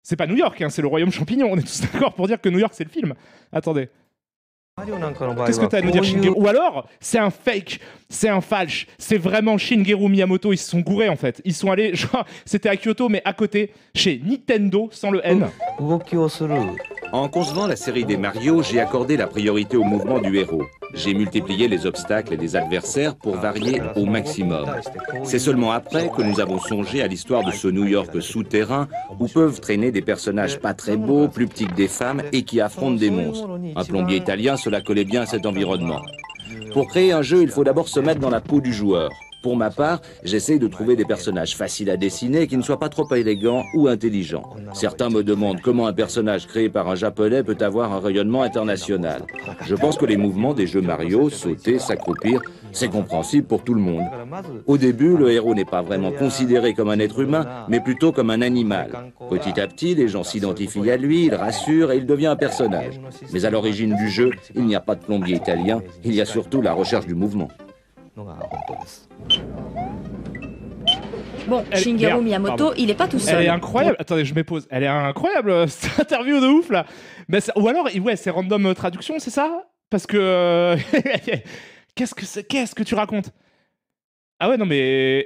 C'est pas New York, hein, c'est le royaume champignon. On est tous d'accord pour dire que New York c'est le film. Attendez. Qu'est-ce que t'as à nous dire, Shigeru? Ou alors, c'est un fake, c'est un falche, c'est vraiment Shigeru Miyamoto, ils se sont gourés en fait. Ils sont allés, genre, c'était à Kyoto, mais à côté, chez Nintendo, sans le N. En concevant la série des Mario, j'ai accordé la priorité au mouvement du héros. J'ai multiplié les obstacles et les adversaires pour varier au maximum. C'est seulement après que nous avons songé à l'histoire de ce New York souterrain où peuvent traîner des personnages pas très beaux, plus petits que des femmes et qui affrontent des monstres. Un plombier italien, cela collait bien à cet environnement. Pour créer un jeu, il faut d'abord se mettre dans la peau du joueur. Pour ma part, j'essaye de trouver des personnages faciles à dessiner qui ne soient pas trop élégants ou intelligents. Certains me demandent comment un personnage créé par un japonais peut avoir un rayonnement international. Je pense que les mouvements des jeux Mario, sauter, s'accroupir, c'est compréhensible pour tout le monde. Au début, le héros n'est pas vraiment considéré comme un être humain, mais plutôt comme un animal. Petit à petit, les gens s'identifient à lui, il rassure et il devient un personnage. Mais à l'origine du jeu, il n'y a pas de plombier italien, il y a surtout la recherche du mouvement. Bon, Shigeru Miyamoto, il est pas tout seul. Elle est incroyable. Attendez, je me pose. Elle est incroyable, cette interview de ouf là. Mais ou alors, ouais, c'est random traduction, c'est ça? Parce que qu'est-ce que tu racontes? Ah ouais, non mais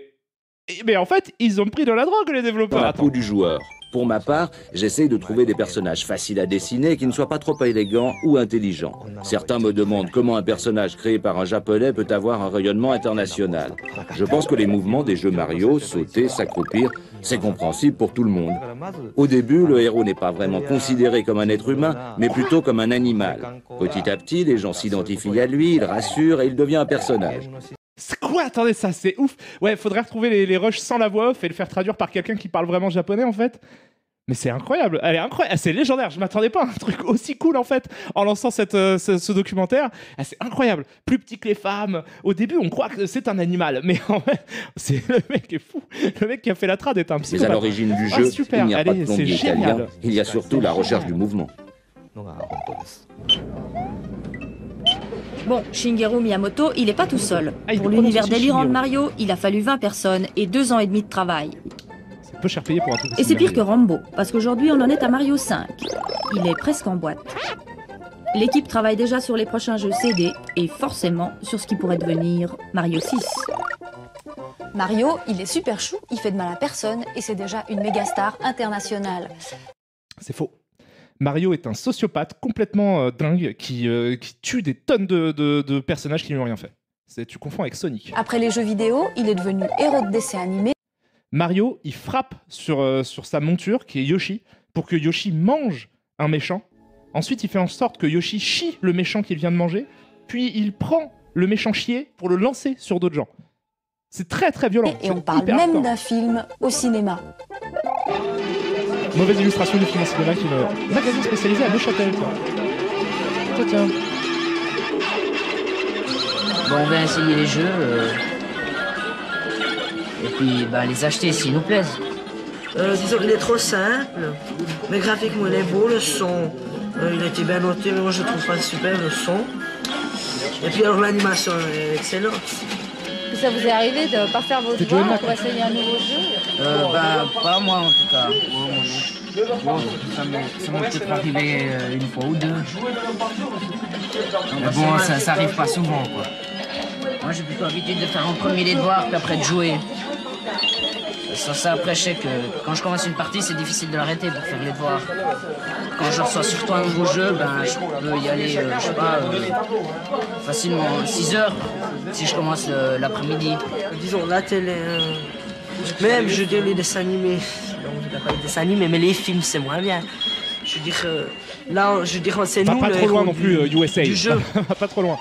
en fait, ils ont pris de la drogue les développeurs. Dans la peau du joueur. Pour ma part, j'essaye de trouver des personnages faciles à dessiner qui ne soient pas trop élégants ou intelligents. Certains me demandent comment un personnage créé par un japonais peut avoir un rayonnement international. Je pense que les mouvements des jeux Mario, sauter, s'accroupir, c'est compréhensible pour tout le monde. Au début, le héros n'est pas vraiment considéré comme un être humain, mais plutôt comme un animal. Petit à petit, les gens s'identifient à lui, il rassure et il devient un personnage. C'est quoi? Attendez, ça c'est ouf. Ouais, faudrait retrouver les rushs sans la voix off et le faire traduire par quelqu'un qui parle vraiment japonais en fait. Mais c'est incroyable, elle est incroyable, c'est légendaire, je m'attendais pas à un truc aussi cool en fait en lançant ce documentaire. Ah, c'est incroyable, plus petit que les femmes. Au début on croit que c'est un animal, mais en fait c'est le mec est fou. Le mec qui a fait la trad est un psychopathe. Mais à l'origine du jeu, super. Il n'y a pas de plombier italien, il y a surtout la recherche du mouvement. Bon, Shigeru Miyamoto, il est pas tout seul. Pour l'univers délirant de Mario, il a fallu 20 personnes et 2 ans et demi de travail. C'est peu cher payé pour un truc. Et c'est pire que Rambo, parce qu'aujourd'hui on en est à Mario 5. Il est presque en boîte. L'équipe travaille déjà sur les prochains jeux CD et forcément sur ce qui pourrait devenir Mario 6. Mario, il est super chou, il fait de mal à personne et c'est déjà une méga star internationale. C'est faux. Mario est un sociopathe complètement dingue qui tue des tonnes de personnages qui lui ont rien fait. Tu confonds avec Sonic. Après les jeux vidéo, il est devenu héros de dessin animé. Mario, il frappe sur sa monture, qui est Yoshi, pour que Yoshi mange un méchant. Ensuite, il fait en sorte que Yoshi chie le méchant qu'il vient de manger, puis il prend le méchant chier pour le lancer sur d'autres gens. C'est très très violent. Et on parle même d'un film au cinéma. Mauvaise illustration du film au cinéma qui me... Magazine spécialisé à Neuchâtel, toi. Tiens. Bon, on va essayer les jeux. Et puis, les acheter s'ils nous plaisent. Disons qu'il est trop simple, mais graphiquement il est beau, le son, il a été bien noté, mais moi je trouve pas super le son. Et puis alors l'animation est excellente. Ça vous est arrivé de ne pas faire vos devoirs pour essayer un nouveau jeu? Pas moi en tout cas. Bon, ça m'est peut-être arrivé une fois ou deux. Mais bon, ça arrive pas souvent quoi. Moi j'ai plutôt l'habitude de faire en premier les devoirs puis après de jouer. Ça après je sais que quand je commence une partie c'est difficile de l'arrêter pour faire les devoirs. Quand je reçois surtout un nouveau jeu, je peux y aller, je sais pas, facilement 6 heures si je commence l'après-midi. Disons la télé, même je dis les dessins animés, non je dis pas les dessins animés mais les films c'est moins bien. Je veux dire, là je dirais c'est nous pas le trop loin non plus, USA. Du jeu. Pas trop loin.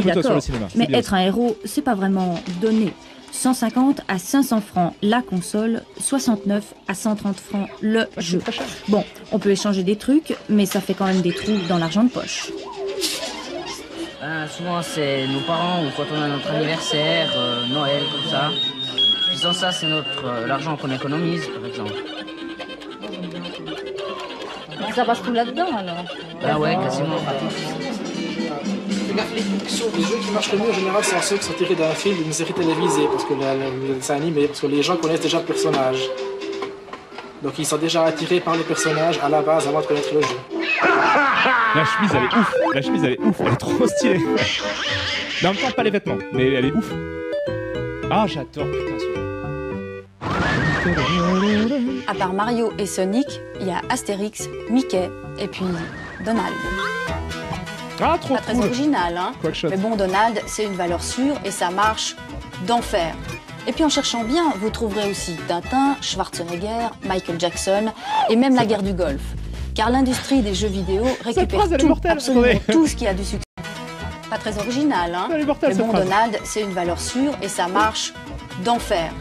calme-toi sur d'accord. le cinéma. c'est Mais bien. être un héros, c'est pas vraiment donné. 150 à 500 francs la console, 69 à 130 francs le jeu. Bon, on peut échanger des trucs, mais ça fait quand même des trous dans l'argent de poche. Souvent, c'est nos parents ou quand on a notre anniversaire, Noël, comme ça. Puis sans ça, c'est l'argent qu'on économise, par exemple. Ça passe tout là-dedans alors. Bah ouais, quasiment. Les jeux qui marchent le mieux en général sont ceux qui sont tirés d'un film, d'une série télévisée, parce que le dessin animé, parce que les gens connaissent déjà le personnage. Donc ils sont déjà attirés par le personnage à la base avant de connaître le jeu. La chemise, elle est ouf. La chemise, elle est ouf. Elle est trop stylée. Mais en même temps, pas les vêtements. Mais elle est ouf. Ah, j'adore, putain, ce jeu. À part Mario et Sonic, il y a Astérix, Mickey et puis Donald. Ah, trop Pas très cool. original, hein. Quackshot. Mais bon, Donald, c'est une valeur sûre et ça marche d'enfer. Et puis en cherchant bien, vous trouverez aussi Tintin, Schwarzenegger, Michael Jackson et même la guerre du Golfe. Car l'industrie des jeux vidéo récupère phrase, elle est tout, mortelle, absolument attendez. tout ce qui a du succès. Pas très original, hein. Elle est mortelle, Mais cette bon, phrase. Donald, c'est une valeur sûre et ça marche d'enfer.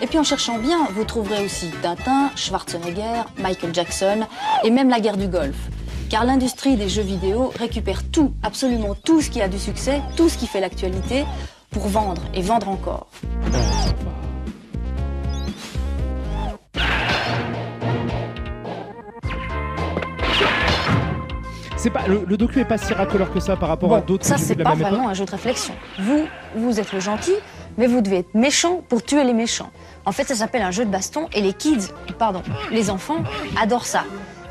Et puis en cherchant bien, vous trouverez aussi Tintin, Schwarzenegger, Michael Jackson et même la guerre du Golfe. Car l'industrie des jeux vidéo récupère tout, absolument tout ce qui a du succès, tout ce qui fait l'actualité, pour vendre et vendre encore. C'est pas, le docu est pas si racoleur que ça par rapport à d'autres Ça, que j'ai c'est vus de pas la même vraiment époque. un jeu de réflexion. Vous êtes le gentil, mais vous devez être méchant pour tuer les méchants. En fait, ça s'appelle un jeu de baston et les enfants adorent ça.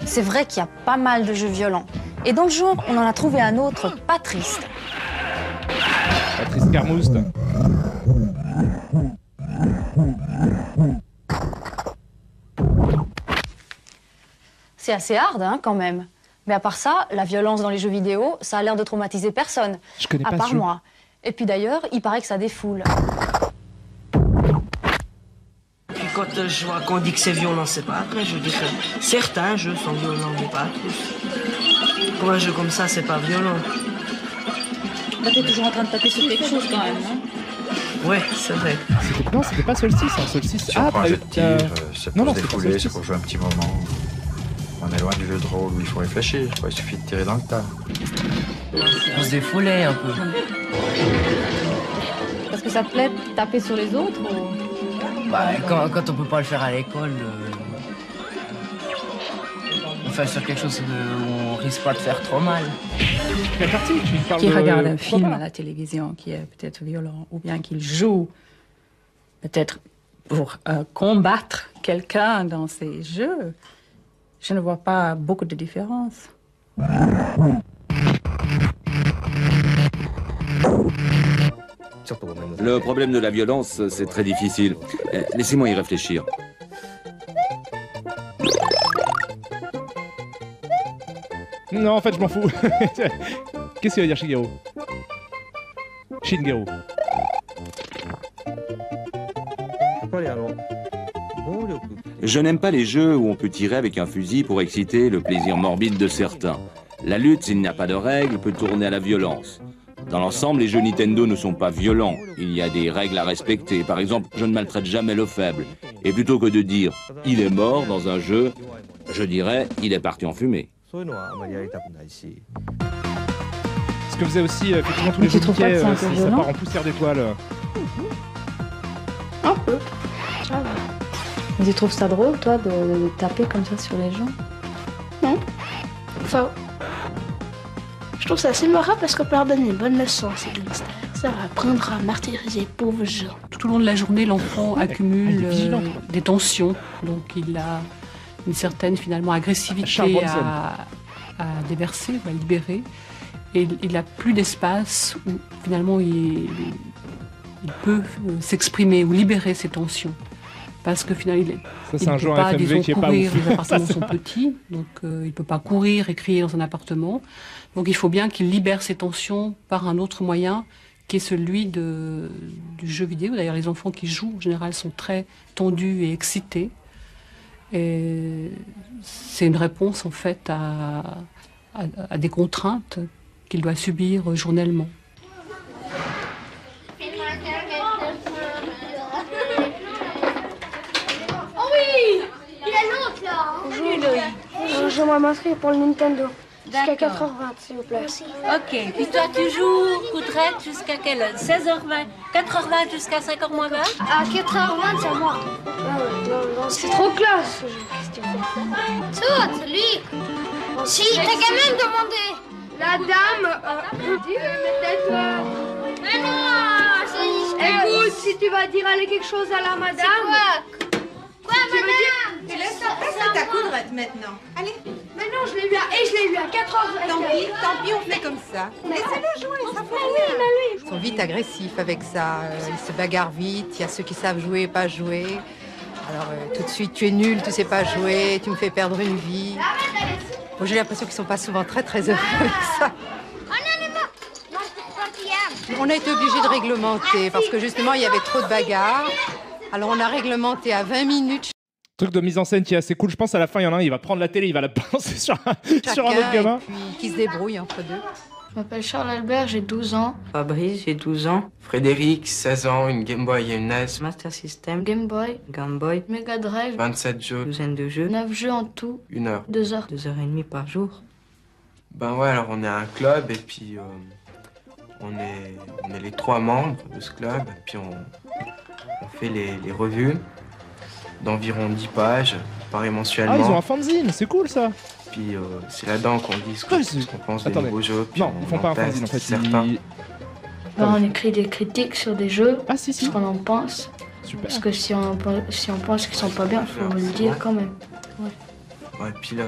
C'est vrai qu'il y a pas mal de jeux violents. Et dans le genre, on en a trouvé un autre pas triste. Patrice Carmouste. C'est assez hard, hein, quand même. Mais à part ça, la violence dans les jeux vidéo, ça a l'air de traumatiser personne. Je connais à pas part ce jeu. moi. Et puis d'ailleurs, il paraît que ça défoule. Puis quand je vois qu'on dit que c'est violent, c'est pas vrai. Je dis que certains jeux sont violents, mais pas tous. Pour un jeu comme ça, c'est pas violent. Là, t'es toujours en train de taper sur quelque chose quand même, hein. Ouais, c'est vrai. Non, c'était pas Solstice. Hein. Solstice. Si on prend un jeu de tir, ça peut non, se c'est pas défouler, Solstice. c'est pour jouer un petit moment. On est loin du jeu de rôle où il faut réfléchir. Il suffit de tirer dans le tas. On se défoulait un peu. Parce que ça te plaît de taper sur les autres ou... Bah, quand on peut pas le faire à l'école, on fait sur quelque chose où on risque pas de faire trop mal. Qui regarde un film à la télévision qui est peut-être violent, ou bien qu'il joue peut-être pour combattre quelqu'un dans ces jeux, je ne vois pas beaucoup de différence. Le problème de la violence, c'est très difficile. Laissez-moi y réfléchir. Non, en fait, je m'en fous. Qu'est-ce qu'il va dire, Shigeru? Shigeru. Je n'aime pas les jeux où on peut tirer avec un fusil pour exciter le plaisir morbide de certains. La lutte, s'il n'y a pas de règles, peut tourner à la violence. Dans l'ensemble, les jeux Nintendo ne sont pas violents. Il y a des règles à respecter. Par exemple, je ne maltraite jamais le faible. Et plutôt que de dire « il est mort » dans un jeu, je dirais « il est parti en fumée ». Ce que faisait aussi effectivement tous les jeux Mickey, ça part en poussière d'étoiles. Un peu. Ça va. Mais tu trouves ça drôle, toi, de taper comme ça sur les gens? Non. Enfin, je trouve ça assez marrant parce qu'on peut leur donner une bonne leçon, ces gangsters. Ça va apprendre à martyriser pauvres gens. Tout au long de la journée, l'enfant accumule des tensions. Donc il a une certaine, finalement, agressivité à déverser, à libérer. Et il n'a plus d'espace où, finalement, il peut s'exprimer ou libérer ses tensions. Parce que finalement, il un ne genre peut pas, FMV disons, qui est pas courir, ouf. les appartements Ça, sont petits, donc il ne peut pas courir et crier dans un appartement. Donc il faut bien qu'il libère ses tensions par un autre moyen, qui est celui du jeu vidéo. D'ailleurs, les enfants qui jouent, en général, sont très tendus et excités. Et c'est une réponse, en fait, à des contraintes qu'il doit subir journellement. j'aimerais m'inscrire pour le Nintendo. Jusqu'à D'accord. 4h20, s'il vous plaît. Ok, puis toi tu joues Coudrette jusqu'à quelle heure? 16h20, 4h20 jusqu'à 5h moins 20? À 4h20, c'est à moi. Non, c'est trop classe. Qu'est-ce que tu fais? Saute, lui. Si, t'as quand même demandé. La dame, peut-être... Mais non, Écoute, si tu vas dire aller quelque chose à la madame... Quoi, madame? Tu laisses ta place à ta Coudrette maintenant. Allez. Mais non, je l'ai eu à 4h. Tant pis, on fait comme ça. Laissez-les jouer, ça fait rien. Ils sont vite agressifs avec ça. Ils se bagarrent vite. Il y a ceux qui savent jouer et pas jouer. Alors tout de suite, tu es nul, tu sais pas jouer, tu me fais perdre une vie. Bon, j'ai l'impression qu'ils sont pas souvent très heureux avec ça. On a été obligé de réglementer parce que justement, il y avait trop de bagarres. Alors on a réglementé à 20 minutes. Truc de mise en scène qui est assez cool. Je pense à la fin, il y en a un, il va prendre la télé, il va la balancer sur un autre gamin. Et puis qui se débrouille entre deux. Je m'appelle Charles Albert, j'ai 12 ans. Fabrice, j'ai 12 ans. Frédéric, 16 ans, une Game Boy et une NES. Master System. Game Boy. Game Boy. Mega Drive. 27 jeux. Douzaine de jeux. 9 jeux en tout. 1 heure. 2 heures. 2h30 par jour. Ben ouais, alors on est un club et puis on est les 3 membres de ce club. Et puis on fait les revues d'environ 10 pages, pareil mensuellement. Ah, ils ont un fanzine, c'est cool ça. Puis c'est là-dedans qu'on dit ce qu'on pense des nouveaux jeux. Puis non, ils font pas un fanzine en fait. Certains. On écrit des critiques sur des jeux. Ah si. Ce qu'on en pense. Super. Parce que si on pense qu'ils sont pas bien, il faut le dire quand même. Ouais, puis là,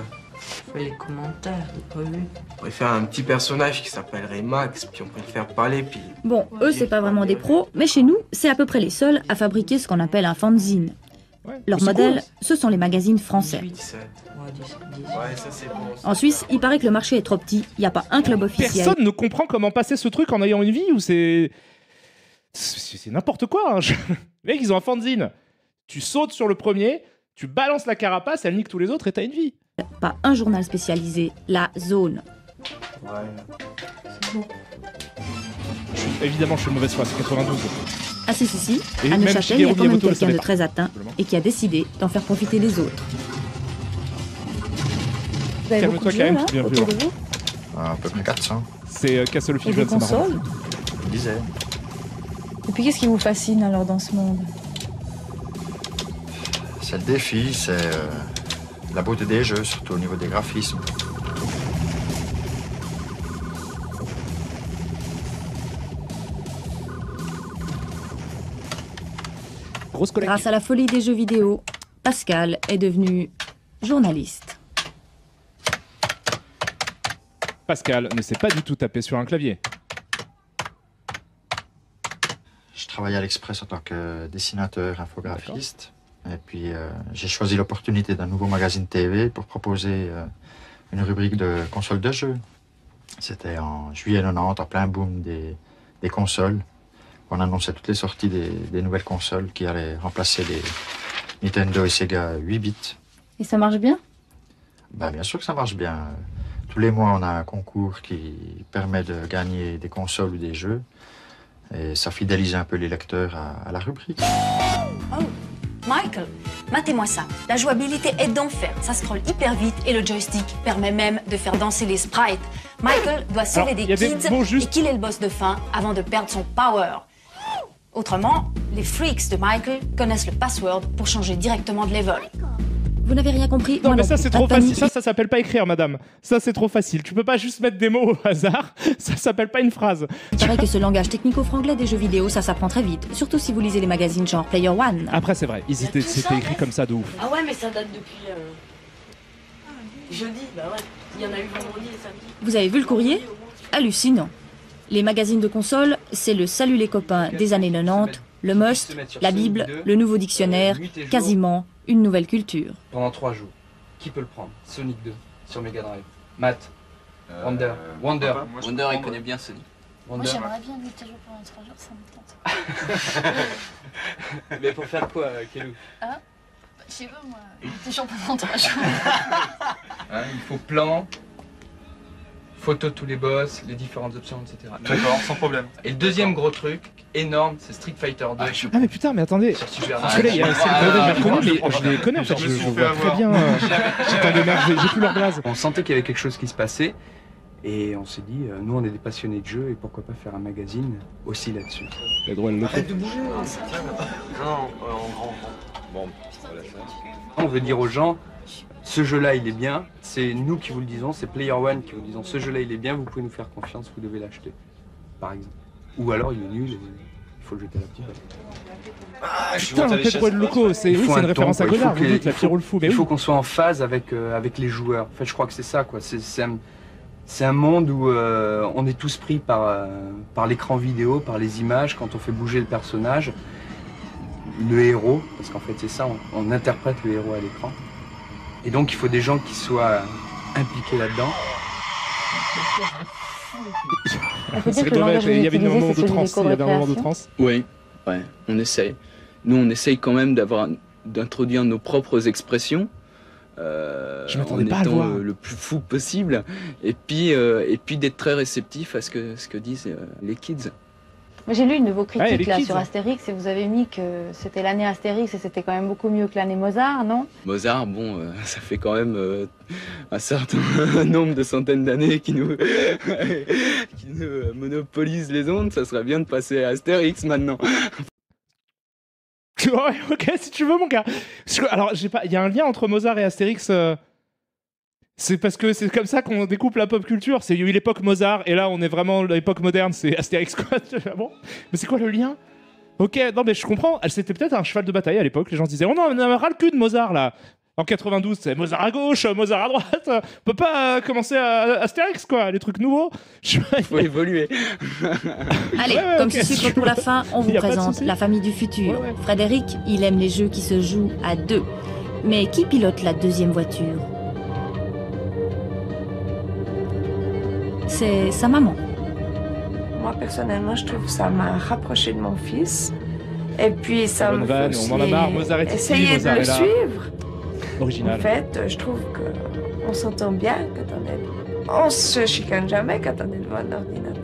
On fait les commentaires des revues. on pourrait faire un petit personnage qui s'appellerait Max, puis on pourrait le faire parler, puis... Bon, eux, c'est pas vraiment des pros, mais chez nous, c'est à peu près les seuls à fabriquer ce qu'on appelle un fanzine. Leur c'est modèle, cool. ce sont les magazines français. 17. Ouais, ça c'est bon. En Suisse, il paraît que le marché est trop petit, il n'y a pas un club officiel. Personne ne comprend comment passer ce truc en ayant une vie ou c'est n'importe quoi. Hein. Mec, ils ont un fanzine. Tu sautes sur le premier, tu balances la carapace, elle nique tous les autres et t'as une vie. Pas un journal spécialisé, la zone. Ouais. Évidemment, je suis de mauvaise foi, c'est 92. Ah si, Et à même Neuchâtel, il y Shigeru a quand même Miyamoto le quelqu'un savait de pas. très atteint et qui a décidé d'en faire profiter les autres. Vous avez beaucoup Calme-toi de quand même, jeux, c'est bien là, vu. autour de vous À peu près 400. C'est Castle of Et des Illusion, c'est marrant. consoles Une dizaine. Et puis qu'est-ce qui vous fascine alors dans ce monde? C'est le défi, c'est la beauté des jeux, surtout au niveau des graphismes. Grosse collecte. Grâce à la folie des jeux vidéo, Pascal est devenu journaliste. Pascal ne sait pas du tout taper sur un clavier. Je travaillais à l'Express en tant que dessinateur, infographiste. Et puis j'ai choisi l'opportunité d'un nouveau magazine TV pour proposer une rubrique de consoles de jeux. C'était en juillet 90, en plein boom des consoles. On annonçait toutes les sorties des nouvelles consoles qui allaient remplacer les Nintendo et Sega 8 bits. Et ça marche bien? Ben, bien sûr que ça marche bien. Tous les mois, on a un concours qui permet de gagner des consoles ou des jeux. Et ça fidélise un peu les lecteurs à la rubrique. Oh, Michael, matez-moi ça. La jouabilité est d'enfer. Ça scrolle hyper vite et le joystick permet même de faire danser les sprites. Michael doit sauver Alors, des y a des kids mots justes. et killer le boss de fin avant de perdre son power. Autrement, les freaks de Michael connaissent le password pour changer directement de level. Vous n'avez rien compris? Non, Moi mais non ça plus. c'est Pas trop de panique. facile. Ça s'appelle pas écrire, madame. Ça c'est trop facile. Tu peux pas juste mettre des mots au hasard. Ça s'appelle pas une phrase. Il paraît que ce langage technico-franglais des jeux vidéo, ça s'apprend très vite. Surtout si vous lisez les magazines genre Player One. Après, c'est vrai. C'était écrit comme ça de ouf. Ah ouais, mais ça date depuis jeudi, bah ouais. Il y en a eu vendredi et samedi. Vous avez vu le courrier? Hallucinant. Les magazines de console, c'est le Salut les copains des années 90, le Must, la Bible, le nouveau dictionnaire, quasiment une nouvelle culture. Pendant 3 jours. Qui peut le prendre? Sonic 2 sur Mega Drive. Matt. Wonder. Wonder. Wonder, il connaît bien Sonic. Wonder. Moi, j'aimerais bien muter jeu pendant 3 jours, ça me tente. Mais pour faire quoi, Kelou? Hein? Je sais pas, moi, muter jeu pendant 3 jours. Hein, il faut plan, photo de tous les boss, les différentes options, etc. D'accord, sans problème. Et le deuxième gros truc, énorme, c'est Street Fighter 2. Ah mais putain, mais attendez. Parce que là, il y a je les connais en fait. Je vois très bien. Attendez, merde, j'ai plus leur blase. On sentait qu'il y avait quelque chose qui se passait. Et on s'est dit, nous on est des passionnés de jeux et pourquoi pas faire un magazine aussi là-dessus. Arrête de bouger. Non, en grand. Bon, voilà ça. On veut dire aux gens, ce jeu-là il est bien, c'est nous qui vous le disons, c'est Player One qui vous disons, ce jeu-là il est bien, vous pouvez nous faire confiance, vous devez l'acheter, par exemple. Ou alors il est nul et il faut le jeter à la poubelle. Ah, putain, peut-être quoi de locaux, c'est une référence à Godard, vous dites la Pierrot le fou. Il faut qu'on soit en phase avec les joueurs. En fait, je crois que c'est ça, quoi. C'est un monde où on est tous pris par l'écran vidéo, par les images, quand on fait bouger le personnage, le héros, parce qu'en fait c'est ça, on interprète le héros à l'écran. Et donc il faut des gens qui soient impliqués là-dedans. C'est dommage, il y avait un moment de transe. Il y avait un moment de transe. Oui, ouais, on essaye. Nous, on essaye quand même d'introduire nos propres expressions. Je m'attendais pas à le voir. Le plus fou possible. Et puis d'être très réceptif à ce que disent les kids. J'ai lu une de vos critiques là, kids. sur Astérix et vous avez mis que c'était l'année Astérix et c'était quand même beaucoup mieux que l'année Mozart, non? Mozart, bon, ça fait quand même un certain nombre de centaines d'années qui nous monopolise les ondes. Ça serait bien de passer à Astérix maintenant. Ouais, ok, si tu veux, mon gars. Alors, il y a un lien entre Mozart et Astérix. C'est parce que c'est comme ça qu'on découpe la pop culture. Il y a eu l'époque Mozart, et là, on est vraiment à l'époque moderne, c'est Astérix, quoi. Bon, mais c'est quoi le lien? Ok, non, mais je comprends. C'était peut-être un cheval de bataille à l'époque. Les gens se disaient, oh non, on a ras le cul de Mozart, là. En 92, c'est Mozart à gauche, Mozart à droite. On peut pas commencer à Astérix, quoi. Les trucs nouveaux. Il faut évoluer. Allez, comme sucre pour la fin, on vous présente la famille du futur. Frédéric, il aime les jeux qui se jouent à deux. Mais qui pilote la deuxième voiture? C'est sa maman. Moi, personnellement, je trouve que ça m'a rapproché de mon fils. Et puis, ça me fait on en a marre, Mozart est ici, essayer Mozart de le est là. suivre. Original. En fait, je trouve qu'on s'entend bien quand on est... On se chicane jamais quand on est devant un ordinateur.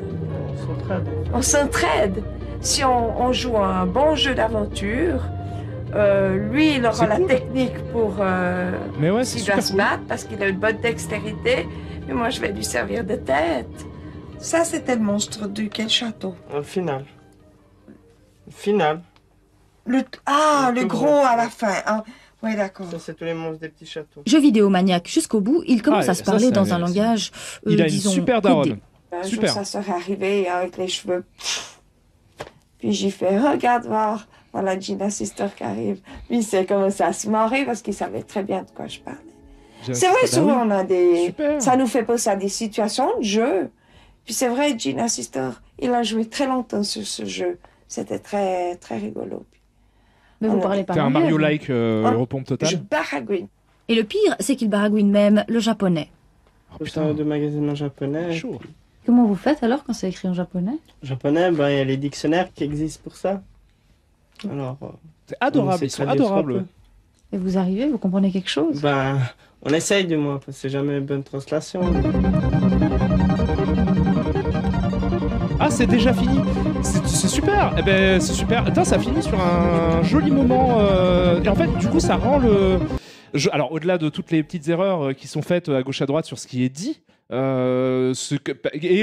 On s'entraide. Si on joue à un bon jeu d'aventure, lui, il aura la technique pour... Mais ouais, s'il doit se battre, parce qu'il a une bonne dextérité. Et moi, je vais lui servir de tête. Ça, c'était le monstre de quel château? Le final. Le final. Le gros à la fin. Hein. Oui, d'accord. Ça, c'est tous les monstres des petits châteaux. Jeu vidéo maniaque jusqu'au bout, il commence à se parler dans un langage, il a une disons, super codé. daronne. Un jour, Super. ça serait arrivé avec les cheveux. Puis j'ai fait, regarde voir. Voilà Gina Sister qui arrive. Lui, il s'est commencé à se marrer parce qu'il savait très bien de quoi je parlais. C'est vrai, souvent, on a des... Ça nous fait penser à des situations de jeu. Puis c'est vrai, Gina Sister, il a joué très longtemps sur ce jeu. C'était très, très rigolo. Mais vous parlez pas T'es un anglais, Mario-like repompe total. Je baragouine. Et le pire, c'est qu'il baragouine même le japonais. Putain, de magazines en japonais. Comment vous faites alors quand c'est écrit en japonais? Japonais, ben, il y a les dictionnaires qui existent pour ça. Alors, c'est adorable, ils sont adorables. Et vous arrivez, vous comprenez quelque chose? Ben, on essaye du moins, parce que c'est jamais une bonne translation. Ah, c'est déjà fini. C'est super. Eh ben, c'est super. Attends, ça finit sur un joli moment. Et en fait, du coup, ça rend le... Alors, au-delà de toutes les petites erreurs qui sont faites à gauche à droite sur ce qui est dit, et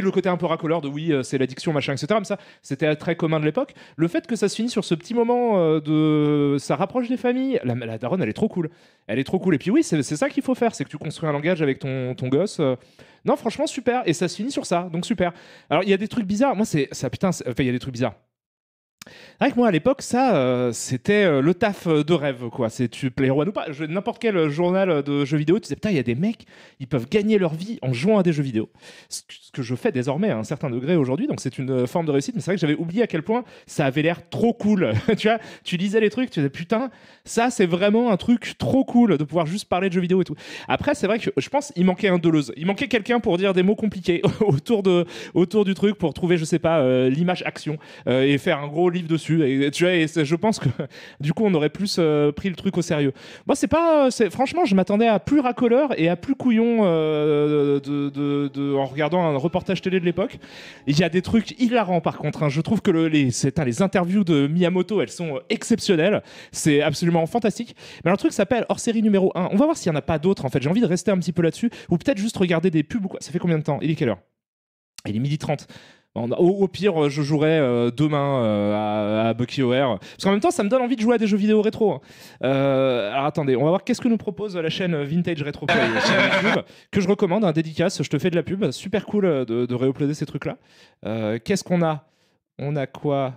le côté un peu racoleur de oui, c'est l'addiction, machin, etc. Mais ça, c'était très commun de l'époque. Le fait que ça se finisse sur ce petit moment de... Ça rapproche des familles. La daronne, elle est trop cool. Elle est trop cool. Et puis oui, c'est ça qu'il faut faire. C'est que tu construis un langage avec ton gosse. Non, franchement, super. Et ça se finit sur ça. Donc, super. Alors, il y a des trucs bizarres. Moi, il y a des trucs bizarres. C'est vrai que moi à l'époque ça c'était le taf de rêve quoi. C'est tu Player One ou pas, n'importe quel journal de jeux vidéo, tu disais putain il y a des mecs ils peuvent gagner leur vie en jouant à des jeux vidéo. Ce que je fais désormais à un certain degré aujourd'hui, donc c'est une forme de réussite, mais c'est vrai que j'avais oublié à quel point ça avait l'air trop cool. Tu vois, tu lisais les trucs, tu disais putain ça c'est vraiment un truc trop cool de pouvoir juste parler de jeux vidéo et tout. Après c'est vrai que je pense il manquait un Deleuze, il manquait quelqu'un pour dire des mots compliqués autour du truc pour trouver je sais pas l'image action et faire un gros livre dessus. Et, tu vois, et je pense que du coup, on aurait plus pris le truc au sérieux. Moi, franchement, je m'attendais à plus racoleur et à plus couillon en regardant un reportage télé de l'époque. Il y a des trucs hilarants par contre. Hein. Je trouve que les interviews de Miyamoto, elles sont exceptionnelles. C'est absolument fantastique. Mais alors, le truc s'appelle hors série numéro 1. On va voir s'il n'y en a pas d'autres en fait. J'ai envie de rester un petit peu là-dessus. Ou peut-être juste regarder des pubs ou quoi. Ça fait combien de temps ? Il est quelle heure ? Il est 12h30. Au pire, je jouerai demain à Bucky O'Hare. Parce qu'en même temps, ça me donne envie de jouer à des jeux vidéo rétro. Alors attendez, on va voir qu'est-ce que nous propose la chaîne Vintage Retro Play sur YouTube, que je recommande, un dédicace, je te fais de la pub. Super cool de réuploader ces trucs-là. Qu'est-ce qu'on a ? On a quoi ?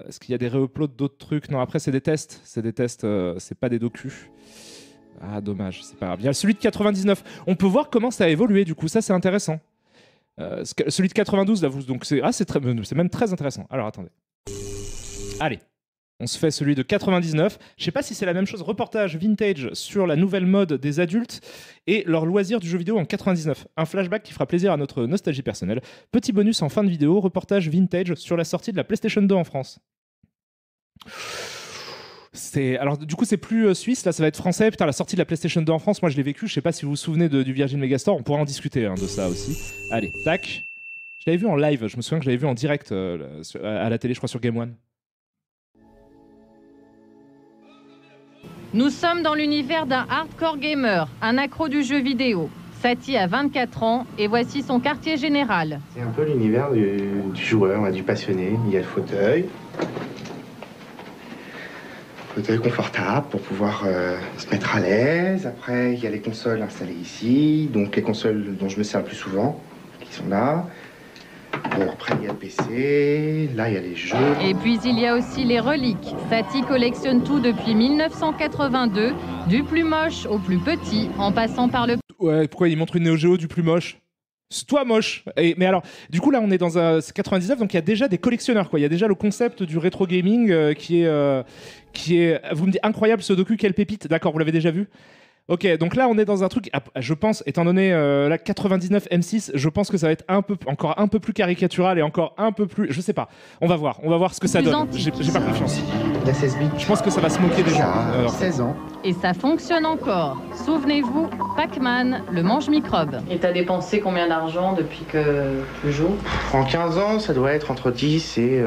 Est-ce qu'il y a des réuploads d'autres trucs ? Non, après, c'est des tests. C'est pas des docus. Ah, dommage, c'est pas grave. Il y a celui de 99. On peut voir comment ça a évolué, du coup. Ça, c'est intéressant. Celui de 92 là, donc c'est même très intéressant. Alors attendez, allez, on se fait celui de 99. Je sais pas si c'est la même chose. Reportage vintage sur la nouvelle mode des adultes et leur loisir du jeu vidéo en 99. Un flashback qui fera plaisir à notre nostalgie personnelle. Petit bonus en fin de vidéo, reportage vintage sur la sortie de la PlayStation 2 en France. Alors du coup c'est plus suisse, là ça va être français. Putain, la sortie de la PlayStation 2 en France, moi je l'ai vécu, je sais pas si vous vous souvenez du Virgin Megastore, on pourra en discuter de ça aussi. Allez, tac. Je l'avais vu en live, je me souviens que je l'avais vu en direct à la télé, je crois sur Game One. Nous sommes dans l'univers d'un hardcore gamer, un accro du jeu vidéo. Saty a 24 ans et voici son quartier général. C'est un peu l'univers du joueur, du passionné. Il y a le fauteuil confortable pour pouvoir se mettre à l'aise. Après, il y a les consoles installées ici, donc les consoles dont je me sers le plus souvent, qui sont là. Bon, après, il y a le PC, là, il y a les jeux. Et puis, il y a aussi les reliques. Saty collectionne tout depuis 1982, du plus moche au plus petit, en passant par le... Ouais, pourquoi il montre une Neo Geo du plus moche ? C'est toi moche. Mais alors, du coup là on est dans un 99, donc il y a déjà des collectionneurs quoi. Il y a déjà le concept du rétro gaming qui est, vous me dites incroyable ce docu, quelle pépite. D'accord, vous l'avez déjà vu ? Ok, donc là on est dans un truc, je pense, étant donné la 99 M6, je pense que ça va être encore un peu plus caricatural et encore un peu plus, je sais pas. On va voir ce que ça donne. J'ai pas confiance. La 16 bits. Je pense que ça va se moquer des gens. 16 ans. Et ça fonctionne encore. Souvenez-vous, Pac-Man, le mange-microbe. Et t'as dépensé combien d'argent depuis que tu joues ? En 15 ans, ça doit être entre 10 et...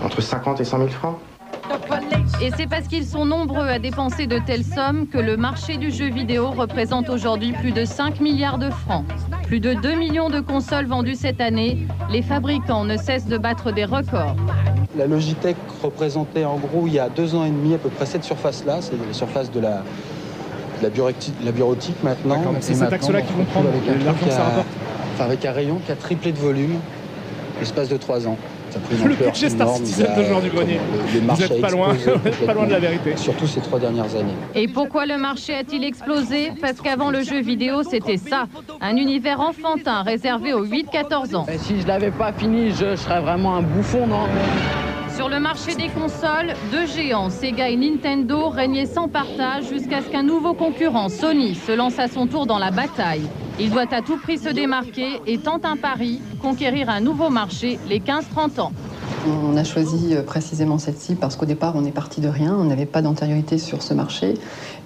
entre 50 et 100 000 francs. Et c'est parce qu'ils sont nombreux à dépenser de telles sommes que le marché du jeu vidéo représente aujourd'hui plus de 5 milliards de francs. Plus de 2 millions de consoles vendues cette année. Les fabricants ne cessent de battre des records. La Logitech représentait en gros il y a 2 ans et demi à peu près cette surface-là. C'est la surface de la bureautique maintenant. Donc c'est cet axe-là qu'ils vont prendre l'argent que ça rapporte. Avec un rayon qui a triplé de volume l'espace de 3 ans. Le budget Star Citizen de joueur du grenier. Vous êtes pas loin de la vérité. Surtout ces 3 dernières années. Et pourquoi le marché a-t-il explosé ? Parce qu'avant le jeu vidéo, c'était ça. Un univers enfantin réservé aux 8-14 ans. Et si je l'avais pas fini, je serais vraiment un bouffon, non ? Sur le marché des consoles, 2 géants, Sega et Nintendo, régnaient sans partage jusqu'à ce qu'un nouveau concurrent, Sony, se lance à son tour dans la bataille. Il doit à tout prix se démarquer et tente un pari, conquérir un nouveau marché, les 15-30 ans. On a choisi précisément cette cible parce qu'au départ, on est parti de rien, on n'avait pas d'antériorité sur ce marché.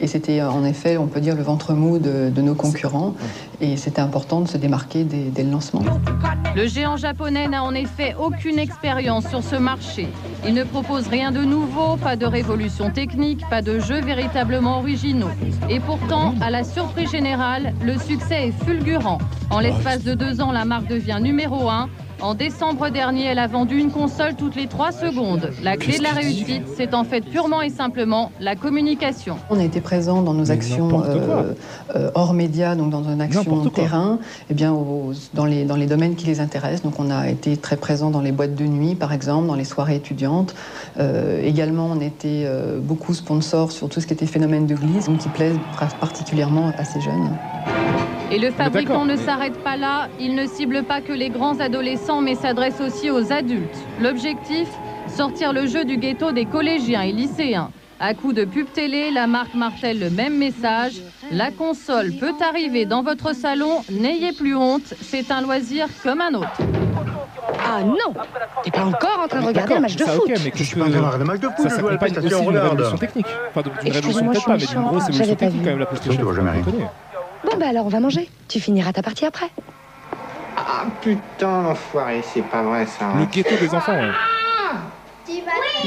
Et c'était en effet, on peut dire, le ventre mou de nos concurrents. Et c'était important de se démarquer dès le lancement. Le géant japonais n'a en effet aucune expérience sur ce marché. Il ne propose rien de nouveau, pas de révolution technique, pas de jeux véritablement originaux. Et pourtant, à la surprise générale, le succès est fulgurant. En l'espace de 2 ans, la marque devient numéro 1. En décembre dernier, elle a vendu une console toutes les 3 secondes. La clé de la réussite, c'est en fait purement et simplement la communication. On a été présent dans nos actions hors médias, donc dans une action terrain, eh bien, dans les domaines qui les intéressent. Donc on a été très présent dans les boîtes de nuit, par exemple, dans les soirées étudiantes. Également, on était beaucoup sponsors sur tout ce qui était phénomène de glisse, qui plaisent particulièrement à ces jeunes. Et le fabricant ne s'arrête pas là, il ne cible pas que les grands adolescents, mais s'adresse aussi aux adultes. L'objectif, sortir le jeu du ghetto des collégiens et lycéens. À coup de pub télé, la marque martèle le même message. La console peut arriver dans votre salon, n'ayez plus honte, c'est un loisir comme un autre. Ah non! T'es pas encore en train de regarder un match de foot. Ok, mais Je suis pas en train de regarder un match de foot, ça je joue à la s'accompagne aussi PlayStation, d'une regarde. révolution technique. Enfin, d'une révolution Excusez-moi, peut-être pas, je mais suis d'une grosse j'avais évolution pas technique vu. quand même, la PlayStation. Tu vois jamais rien. Bon bah alors on va manger. Tu finiras ta partie après. Ah putain, l'enfoiré, c'est pas vrai ça. Le ghetto des enfants, ouais.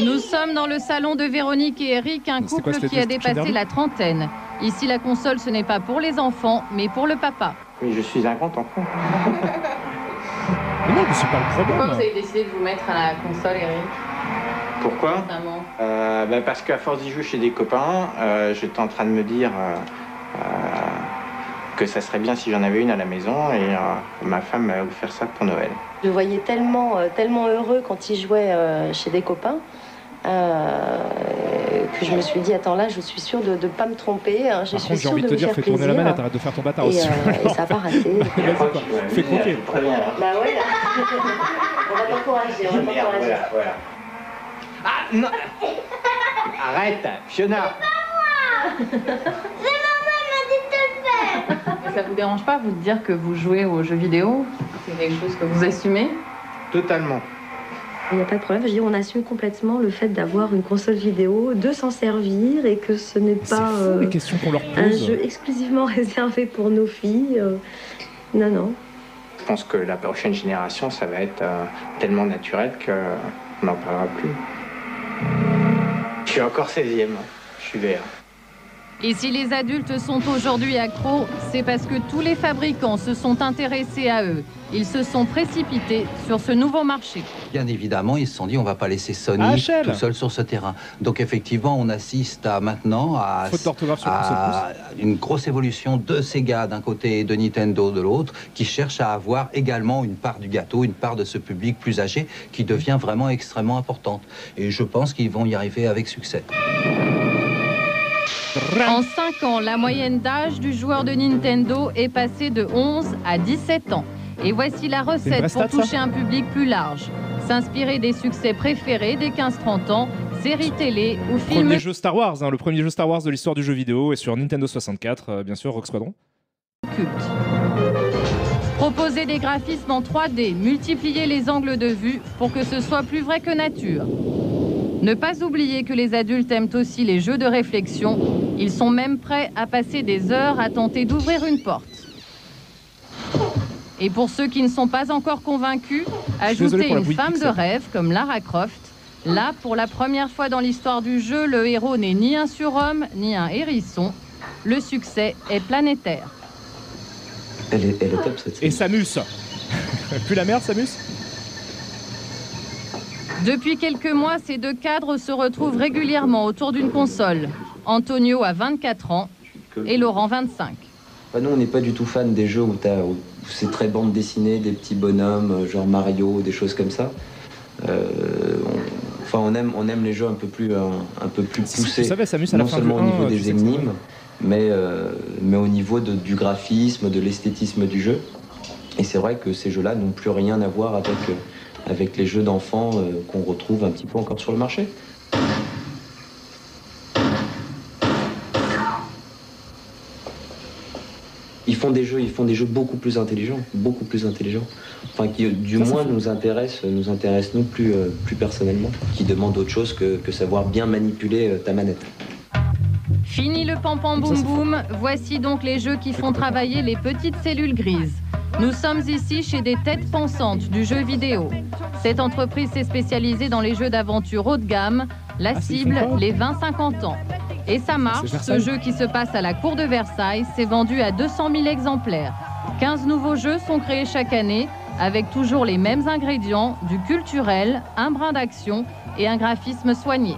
Nous sommes dans le salon de Véronique et Eric, un couple quoi, c'était qui a Destruction dépassé Derby la trentaine. Ici, la console, ce n'est pas pour les enfants, mais pour le papa. Oui, je suis un grand enfant. Mais non, mais c'est pas le Pourquoi problème. vous avez décidé de vous mettre à la console, Eric? Pourquoi Parce qu'à force d'y jouer chez des copains, j'étais en train de me dire que ça serait bien si j'en avais une à la maison et ma femme m'a offert ça pour Noël. Je le voyais tellement heureux quand il jouait chez des copains que je me suis dit, attends là, je suis sûre de ne pas me tromper. Hein, Par contre, j'ai envie de te dire, fais tourner la manette, arrête de faire ton bâtard aussi. Et ça n'a pas raté. Vas-y, quoi. Fais croquer. Bah ouais, on va t'encourager, on va t'encourager. Voilà. Ah non. Arrête, Fiona. Ça vous dérange pas, vous, de dire que vous jouez aux jeux vidéo? C'est quelque chose que vous assumez? Totalement. Il n'y a pas de problème, je veux dire, on assume complètement le fait d'avoir une console vidéo, de s'en servir et que ce n'est pas les questions qu'on leur un pose. jeu exclusivement réservé pour nos filles. Non, non. Je pense que la prochaine génération, ça va être tellement naturel qu'on n'en parlera plus. Je suis encore 16e, je suis vert. Et si les adultes sont aujourd'hui accros, c'est parce que tous les fabricants se sont intéressés à eux. Ils se sont précipités sur ce nouveau marché. Bien évidemment, ils se sont dit on va pas laisser Sony tout seul sur ce terrain. Donc effectivement, on assiste maintenant à une grosse évolution de Sega d'un côté et de Nintendo de l'autre, qui cherchent à avoir également une part du gâteau, une part de ce public plus âgé qui devient vraiment extrêmement importante. Et je pense qu'ils vont y arriver avec succès. En 5 ans, la moyenne d'âge du joueur de Nintendo est passée de 11 à 17 ans. Et voici la recette pour toucher un public plus large. S'inspirer des succès préférés des 15-30 ans, séries télé ou films... Premier jeu Star Wars, hein, le premier jeu Star Wars de l'histoire du jeu vidéo, et sur Nintendo 64, bien sûr, Rogue Squadron. Culte. Proposer des graphismes en 3D, multiplier les angles de vue pour que ce soit plus vrai que nature. Ne pas oublier que les adultes aiment aussi les jeux de réflexion. Ils sont même prêts à passer des heures à tenter d'ouvrir une porte. Et pour ceux qui ne sont pas encore convaincus, ajouter une femme de rêve comme Lara Croft. Là, pour la première fois dans l'histoire du jeu, le héros n'est ni un surhomme, ni un hérisson. Le succès est planétaire. Elle est top cette série. Et Samus. Plus la merde, Samus. Depuis quelques mois, ces deux cadres se retrouvent régulièrement autour d'une console. Antonio a 24 ans et Laurent 25. Nous, on n'est pas du tout fan des jeux où c'est très bande dessinée, des petits bonhommes, genre Mario, des choses comme ça. On aime les jeux un peu plus poussés, non seulement au niveau des énigmes, mais au niveau du graphisme, de l'esthétisme du jeu. Et c'est vrai que ces jeux-là n'ont plus rien à voir avec les jeux d'enfants qu'on retrouve un petit peu encore sur le marché. Ils font des jeux beaucoup plus intelligents, enfin qui du moins nous intéressent nous plus personnellement, qui demandent autre chose que savoir bien manipuler ta manette. Fini le pam-pam boum-boum, voici donc les jeux qui font travailler les petites cellules grises. Nous sommes ici chez des têtes pensantes du jeu vidéo. Cette entreprise s'est spécialisée dans les jeux d'aventure haut de gamme. La cible, les 20-50 ans. Et ça marche, ce jeu qui se passe à la cour de Versailles s'est vendu à 200 000 exemplaires. 15 nouveaux jeux sont créés chaque année, avec toujours les mêmes ingrédients, du culturel, un brin d'action et un graphisme soigné.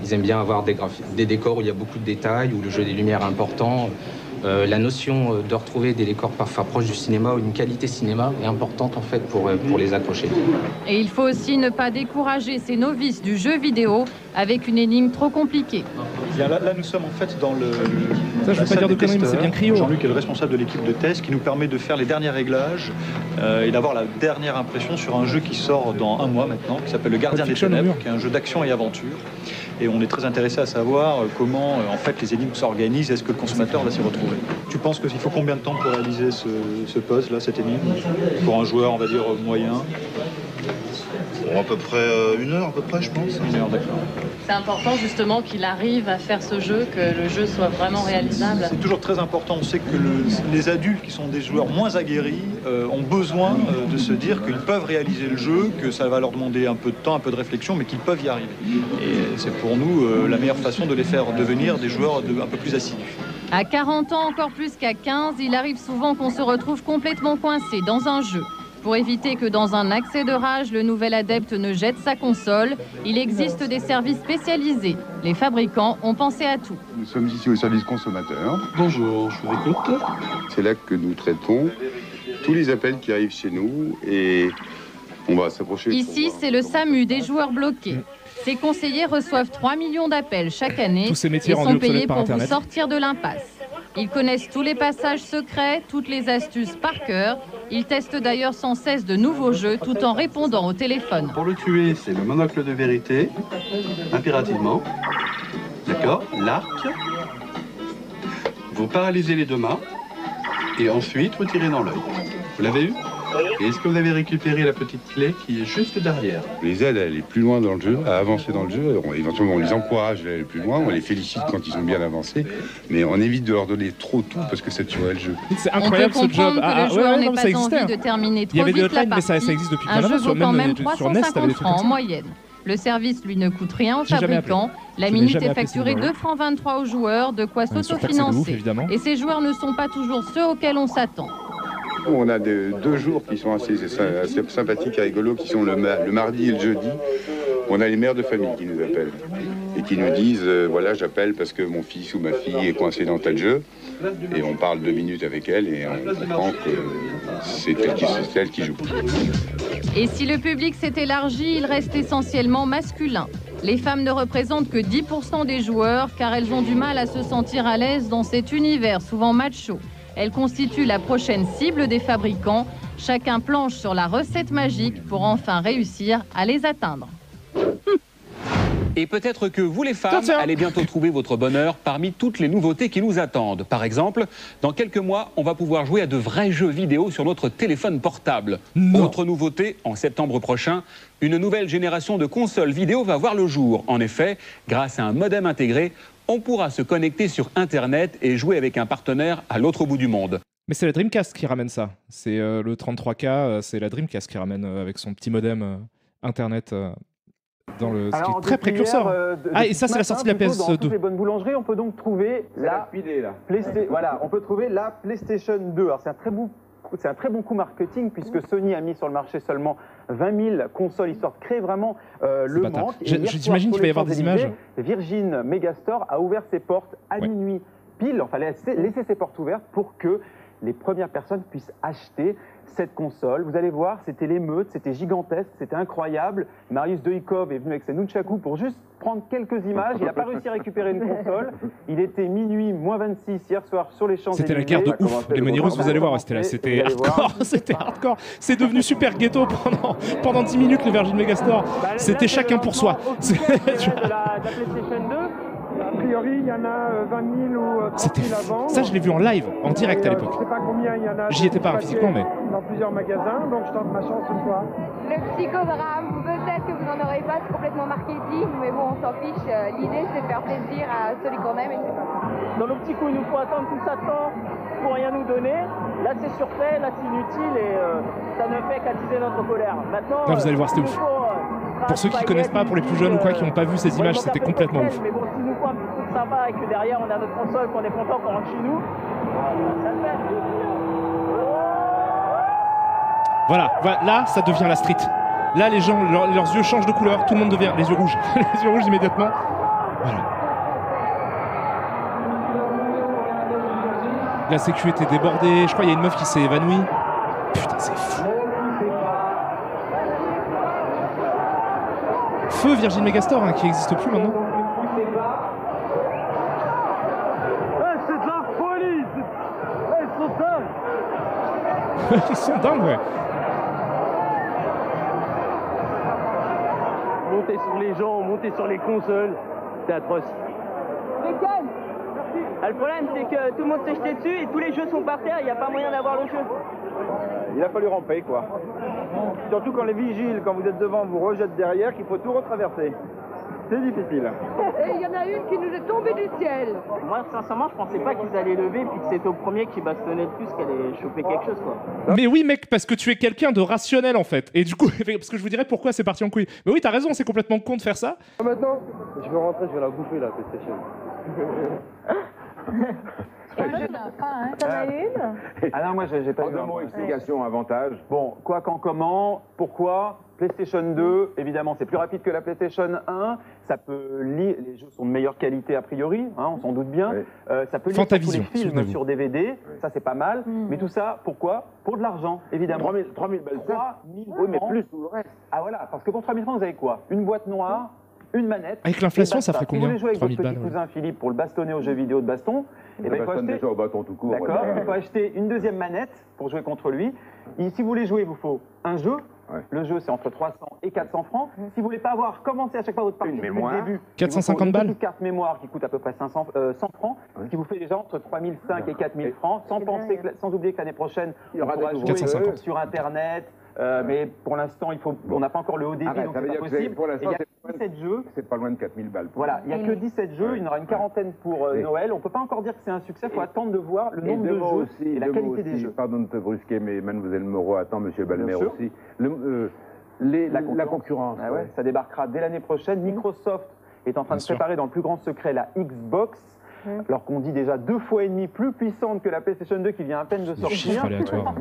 Ils aiment bien avoir des décors où il y a beaucoup de détails, où le jeu des lumières est important. La notion de retrouver des décors parfois proches du cinéma ou une qualité cinéma est importante en fait pour les accrocher. Et il faut aussi ne pas décourager ces novices du jeu vidéo avec une énigme trop compliquée. Bien, là, nous sommes en fait dans le... Ça, je ne veux pas dire de conneries, mais c'est bien Cryo. Jean-Luc est le responsable de l'équipe de test qui nous permet de faire les derniers réglages et d'avoir la dernière impression sur un jeu qui sort dans un mois maintenant, qui s'appelle Le Gardien des Ténèbres, qui est un jeu d'action et aventure. et on est très intéressé à savoir comment en fait les énigmes s'organisent, est-ce que le consommateur va s'y retrouver. Tu penses qu'il faut combien de temps pour réaliser ce puzzle, là, cette énigme? Pour un joueur, on va dire, moyen? Bon, à peu près 1 heure, à peu près, je pense. 1 heure, d'accord. C'est important justement qu'il arrive à faire ce jeu, que le jeu soit vraiment réalisable. C'est toujours très important. On sait que les adultes qui sont des joueurs moins aguerris ont besoin de se dire qu'ils peuvent réaliser le jeu, que ça va leur demander un peu de temps, un peu de réflexion, mais qu'ils peuvent y arriver. Et c'est pour nous la meilleure façon de les faire devenir des joueurs un peu plus assidus. À 40 ans, encore plus qu'à 15, il arrive souvent qu'on se retrouve complètement coincé dans un jeu. Pour éviter que dans un accès de rage, le nouvel adepte ne jette sa console, il existe des services spécialisés. Les fabricants ont pensé à tout. Nous sommes ici au service consommateur. Bonjour, je vous écoute. C'est là que nous traitons tous les appels qui arrivent chez nous et on va s'approcher. Ici, c'est le SAMU des joueurs bloqués. Ces conseillers reçoivent 3 millions d'appels chaque année tous ces métiers et sont payés par pour vous Internet. sortir de l'impasse. Ils connaissent tous les passages secrets, toutes les astuces par cœur. Ils testent d'ailleurs sans cesse de nouveaux jeux tout en répondant au téléphone. Pour le tuer, c'est le monocle de vérité, impérativement. D'accord? L'arc. Vous paralysez les 2 mains et ensuite vous tirez dans l'œil. Vous l'avez eu? Et est-ce que vous avez récupéré la petite clé qui est juste derrière? On les aide à aller plus loin dans le jeu, à avancer dans le jeu. Éventuellement, on les encourage à aller plus loin, on les félicite quand ils ont bien avancé, mais on évite de leur donner trop tout parce que ça tuerait le jeu. C'est incroyable ce job. Que le joueur n'ait pas envie de terminer trop vite la partie. Ça existe depuis un jeu vaut quand même sur NES, 350 francs en moyenne. Le service, lui, ne coûte rien aux fabricants. La minute est facturée 2,23 francs aux joueurs, de quoi s'autofinancer. Et ces joueurs ne sont pas toujours ceux auxquels on s'attend. On a 2 jours qui sont assez sympathiques et rigolos, qui sont le mardi et le jeudi. On a les mères de famille qui nous appellent et qui nous disent voilà, j'appelle parce que mon fils ou ma fille est coincé dans tel jeu. Et on parle 2 minutes avec elle et on comprend que c'est elle qui joue. Et si le public s'est élargi, il reste essentiellement masculin. Les femmes ne représentent que 10% des joueurs car elles ont du mal à se sentir à l'aise dans cet univers souvent macho. Elles constituent la prochaine cible des fabricants. Chacun planche sur la recette magique pour enfin réussir à les atteindre. Et peut-être que vous les femmes allez bientôt trouver votre bonheur parmi toutes les nouveautés qui nous attendent. Par exemple, dans quelques mois, on va pouvoir jouer à de vrais jeux vidéo sur notre téléphone portable. Autre nouveauté, en septembre prochain, une nouvelle génération de consoles vidéo va voir le jour. En effet, grâce à un modem intégré, on pourra se connecter sur Internet et jouer avec un partenaire à l'autre bout du monde. Mais c'est la Dreamcast qui ramène ça. C'est le 33K, c'est la Dreamcast qui ramène avec son petit modem Internet. Ce qui est très précurseur. Et ça, c'est la sortie de la PS2. Dans toutes les bonnes boulangeries, on peut donc trouver on peut trouver la PlayStation 2. Alors, c'est un très bon coup marketing puisque Sony a mis sur le marché seulement 20 000 consoles histoire de créer vraiment le manque. J'imagine qu'il va y avoir des images. Virgin Megastore a ouvert ses portes à minuit pile. Enfin, laisser ses portes ouvertes pour que les premières personnes puissent acheter cette console. Vous allez voir, c'était l'émeute, c'était gigantesque, c'était incroyable. Marius Deikov est venu avec ses nunchaku pour juste prendre quelques images. Il n'a pas réussi à récupérer une console. Il était minuit, moins 26 hier soir sur les Champs-Élysées. C'était la guerre de ouf. Les Monirus, vous allez voir, c'était hardcore. C'était hardcore. C'est devenu super ghetto pendant 10 minutes, le Virgin Megastore. C'était chacun pour soi. De la PlayStation 2. A priori, il y en a 20 000 ou 30 000 à vendre. Ça, je l'ai vu en live, en direct à l'époque. Je ne sais pas combien il y en a. J'y étais pas physiquement, mais... Dans plusieurs magasins, donc je tente ma chance une fois. Le psychodrame, peut-être que vous n'en aurez pas, c'est complètement marketing, mais bon, on s'en fiche. L'idée, c'est de faire plaisir à celui qu'on aime et c'est pas ça. Dans le petit coup, il nous faut attendre tout ça temps pour rien nous donner. Là, c'est surfait, là, c'est inutile et ça ne fait qu'attiser notre colère. Maintenant, vous allez voir, c'était ouf. Pour ceux qui ne connaissent pas, pour les plus jeunes ou quoi, qui n'ont pas vu ces images, c'était complètement ouf. Mais bon, s'il nous faut un petit truc sympa et que derrière, on a notre console, qu'on est content qu'on rentre chez nous, ça le fait. Voilà, là, ça devient la street. Là, les gens, leurs yeux changent de couleur, tout le monde devient les yeux rouges. Les yeux rouges immédiatement. Voilà. La sécu était débordée, je crois qu'il y a une meuf qui s'est évanouie. Putain, c'est fou. Feu Virgin Megastore, qui n'existe plus maintenant. C'est de la folie. Ils sont dingues. Ils sont dingues, ouais. Monter sur les gens, monter sur les consoles. C'est atroce. Le problème, c'est que tout le monde s'est jeté dessus et tous les jeux sont par terre, il n'y a pas moyen d'avoir le jeu. Il a fallu ramper, quoi. Surtout quand les vigiles, quand vous êtes devant, vous rejettent derrière, qu'il faut tout retraverser. C'est difficile. Et il y en a une qui nous est tombée du ciel. Moi, sincèrement, je pensais pas qu'ils allaient lever, puis que c'était au premier qui bastonnait le plus qu'elle allait choper quelque chose, quoi. Mais oui, mec, parce que tu es quelqu'un de rationnel, en fait. Et du coup, parce que je vous dirais pourquoi c'est parti en couille. Mais oui, t'as raison, c'est complètement con de faire ça. Maintenant, je vais rentrer, je vais la bouffer, la PlayStation. T'en as une? Ah non, moi j'ai pas En 2 mots, explication, avantage. Bon, quoi qu'en comment, pourquoi PlayStation 2, évidemment, c'est plus rapide que la PlayStation 1. Ça peut lire, les jeux sont de meilleure qualité a priori, hein, on s'en doute bien. Oui. Ça peut lire tous les films sur DVD, ça c'est pas mal. Mais tout ça, pourquoi? Pour de l'argent, évidemment. 3000 balles. 3000 Oui, mais francs. plus tout le reste. Ah voilà, parce que pour 3000 francs, vous avez quoi? Une boîte noire, une manette. Avec l'inflation, et ça ferait combien? Si vous voulez jouer avec 3000 votre petit balles, cousin Philippe pour le bastonner aux jeux vidéo de baston, et ben, il faut acheter... déjà au bâton tout court. D'accord, il faut acheter une deuxième manette pour jouer contre lui. Et si vous voulez jouer, il vous faut un jeu. Ouais. Le jeu, c'est entre 300 et 400 francs. Si vous voulez pas avoir commencé à chaque fois votre partie depuis le début, 450 balles. Une petite carte mémoire qui coûte à peu près 100 francs, ce qui vous fait déjà entre 3005 et 4000 francs, sans oublier que l'année prochaine, il y aura pourra des jouer 450. sur Internet. Mais pour l'instant, on n'a pas encore le haut débit, donc ça veut c'est dire pas que possible. pour Et l'instant, il y a 17 jeux. C'est pas loin de 4000 balles. Voilà, il n'y a que 17 jeux, il y en aura une quarantaine pour Noël. On ne peut pas encore dire que c'est un succès, il faut attendre de voir le nombre de jeux et la qualité des jeux. Pardon de te brusquer, mais Mademoiselle Moreau attend, Monsieur Balmer sûr. aussi. La concurrence. Ah ouais, ça débarquera dès l'année prochaine. Microsoft est en train de préparer dans le plus grand secret la Xbox. Alors qu'on dit déjà 2 fois et demi plus puissante que la PlayStation 2 qui vient à peine de sortir.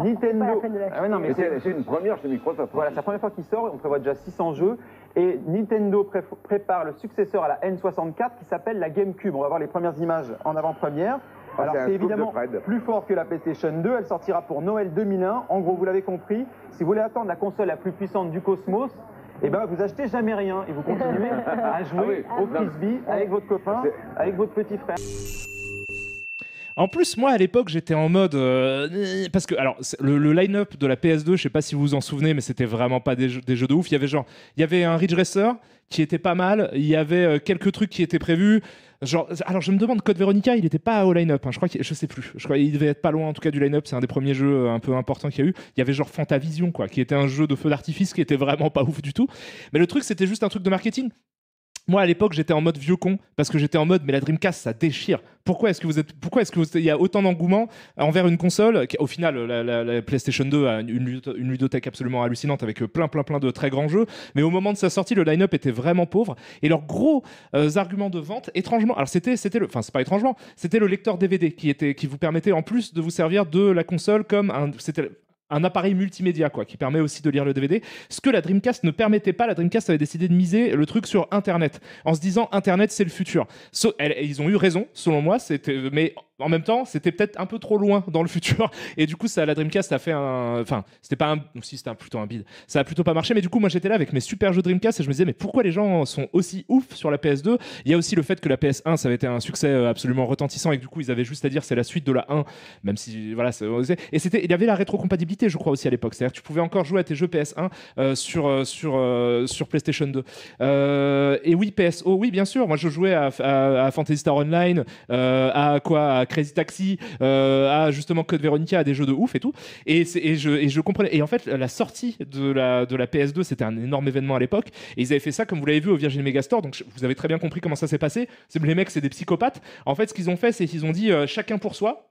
Nintendo. Ah ouais, non, mais c'est une première chez Microsoft. Voilà, c'est la première fois qu'il sort. On prévoit déjà 600 jeux. Et Nintendo prépare le successeur à la N64 qui s'appelle la GameCube. On va voir les premières images en avant-première. Alors c'est évidemment plus fort que la PlayStation 2. Elle sortira pour Noël 2001. En gros, vous l'avez compris, si vous voulez attendre la console la plus puissante du cosmos, eh ben, vous achetez jamais rien et vous continuez à jouer au frisbee avec votre copain, avec votre petit frère. En plus, moi, à l'époque, j'étais en mode... parce que, alors, le line-up de la PS2, je sais pas si vous vous en souvenez, mais c'était vraiment pas des jeux de ouf. Il y avait un Ridge Racer qui était pas mal. Il y avait quelques trucs qui étaient prévus. Alors, je me demande, Code Veronica, il était pas au line-up. Hein. Je sais plus. Je crois qu'il devait être pas loin, en tout cas, du line-up. C'est un des premiers jeux un peu importants qu'il y a eu. Il y avait Fantavision, quoi, qui était un jeu de feu d'artifice qui était vraiment pas ouf du tout. Mais le truc, c'était juste un truc de marketing. Moi, à l'époque, j'étais en mode vieux con parce que j'étais en mode, mais la Dreamcast, ça déchire. Pourquoi est-ce que il y a autant d'engouement envers une console qui, au final, la PlayStation 2 a une ludothèque absolument hallucinante avec plein de très grands jeux. Mais au moment de sa sortie, le line-up était vraiment pauvre et leurs gros arguments de vente, étrangement, alors c'était c'est pas étrangement, c'était le lecteur DVD qui vous permettait en plus de vous servir de la console comme un appareil multimédia, quoi, qui permet aussi de lire le DVD. Ce que la Dreamcast ne permettait pas, la Dreamcast avait décidé de miser le truc sur Internet, en se disant Internet, c'est le futur. Ils ont eu raison, selon moi, mais en même temps, c'était peut-être un peu trop loin dans le futur. Et du coup, la Dreamcast a fait c'était plutôt un bide. Ça a plutôt pas marché, mais du coup, moi, j'étais là avec mes super jeux Dreamcast et je me disais, mais pourquoi les gens sont aussi ouf sur la PS2? Il y a aussi le fait que la PS1, ça avait été un succès absolument retentissant et que du coup, ils avaient juste à dire c'est la suite de la 1, même si, voilà, et il y avait la rétrocompatibilité, je crois, aussi à l'époque. C'est-à-dire que tu pouvais encore jouer à tes jeux PS1 sur PlayStation 2. Et oui, PSO, oui, bien sûr. Moi, je jouais à Phantasy Star Online, à Crazy Taxi, à justement Code Veronica, à des jeux de ouf et tout. Et je comprenais. Et en fait, la sortie de la PS2, c'était un énorme événement à l'époque. Et ils avaient fait ça, comme vous l'avez vu, au Virgin Megastore. Donc, vous avez très bien compris comment ça s'est passé. Les mecs, c'est des psychopathes. En fait, ce qu'ils ont fait, c'est qu'ils ont dit chacun pour soi.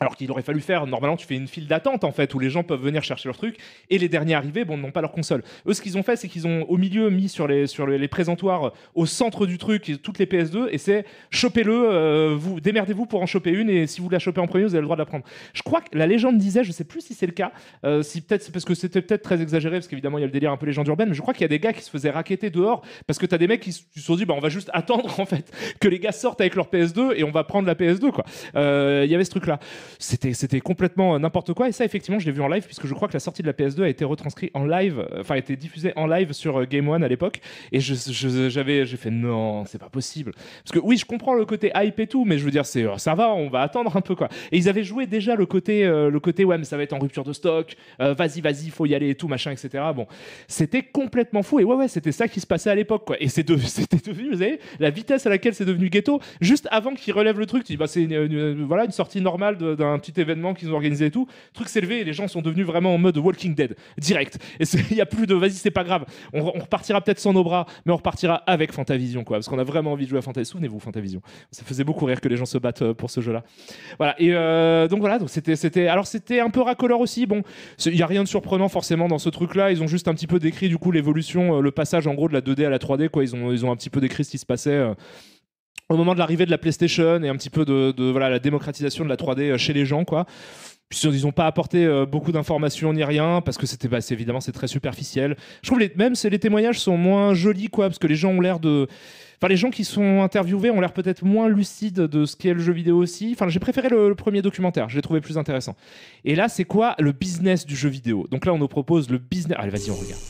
Alors qu'il aurait fallu faire, normalement, tu fais une file d'attente, en fait, où les gens peuvent venir chercher leur truc, et les derniers arrivés, n'ont pas leur console. Eux, ce qu'ils ont fait, c'est qu'ils ont, au milieu, mis sur les présentoirs, au centre du truc, toutes les PS2, et c'est, chopez-le, démerdez-vous pour en choper une, et si vous la chopez en premier, vous avez le droit de la prendre. Je crois que la légende disait, je sais plus si c'est le cas, peut-être c'est parce que c'était peut-être très exagéré, parce qu'évidemment, il y a le délire un peu légende urbaine, mais je crois qu'il y a des gars qui se faisaient racketter dehors, parce que t'as des mecs qui se sont dit, on va juste attendre, en fait, que les gars sortent avec leur PS2, et on va prendre la PS2, quoi. Il y avait ce truc-là. c'était complètement n'importe quoi. Et ça, effectivement, je l'ai vu en live, puisque je crois que la sortie de la PS2 a été retranscrite en live, enfin, a été diffusée en live sur Game One à l'époque. Et j'ai fait non, c'est pas possible. Parce que oui, je comprends le côté hype et tout, mais je veux dire, ça va, on va attendre un peu, quoi. Et ils avaient joué déjà le côté ouais, mais ça va être en rupture de stock, vas-y, faut y aller et tout, machin, etc. Bon, c'était complètement fou. Et ouais, c'était ça qui se passait à l'époque, quoi. Et c'était devenu, vous savez, la vitesse à laquelle c'est devenu ghetto, juste avant qu'ils relèvent le truc, tu dis, bah, c'est une sortie normale d'un petit événement qu'ils ont organisé et tout. Le truc s'est levé et les gens sont devenus vraiment en mode Walking Dead, direct. Et il y a plus de, vas-y, c'est pas grave. On repartira peut-être sans nos bras, mais on repartira avec Fantavision, quoi. Parce qu'on a vraiment envie de jouer à Fantavision. Souvenez-vous, Fantavision. Ça faisait beaucoup rire que les gens se battent pour ce jeu-là. Voilà. Et donc voilà, donc c'était un peu racoleur aussi. Bon, il y a rien de surprenant forcément dans ce truc-là. Ils ont juste un petit peu décrit du coup l'évolution, le passage en gros de la 2D à la 3D, quoi. Ils ont un petit peu décrit ce qui se passait au moment de l'arrivée de la PlayStation et un petit peu de voilà, la démocratisation de la 3D chez les gens, quoi. Ils n'ont pas apporté beaucoup d'informations ni rien, parce que évidemment c'est très superficiel. Je trouve même les témoignages sont moins jolis, quoi, parce que les gens ont l'air de... Enfin, les gens qui sont interviewés ont l'air peut-être moins lucides de ce qu'est le jeu vidéo aussi. Enfin, j'ai préféré le premier documentaire, je l'ai trouvé plus intéressant. Et là, c'est quoi le business du jeu vidéo? Donc là, on nous propose le business... Allez, vas-y, on regarde.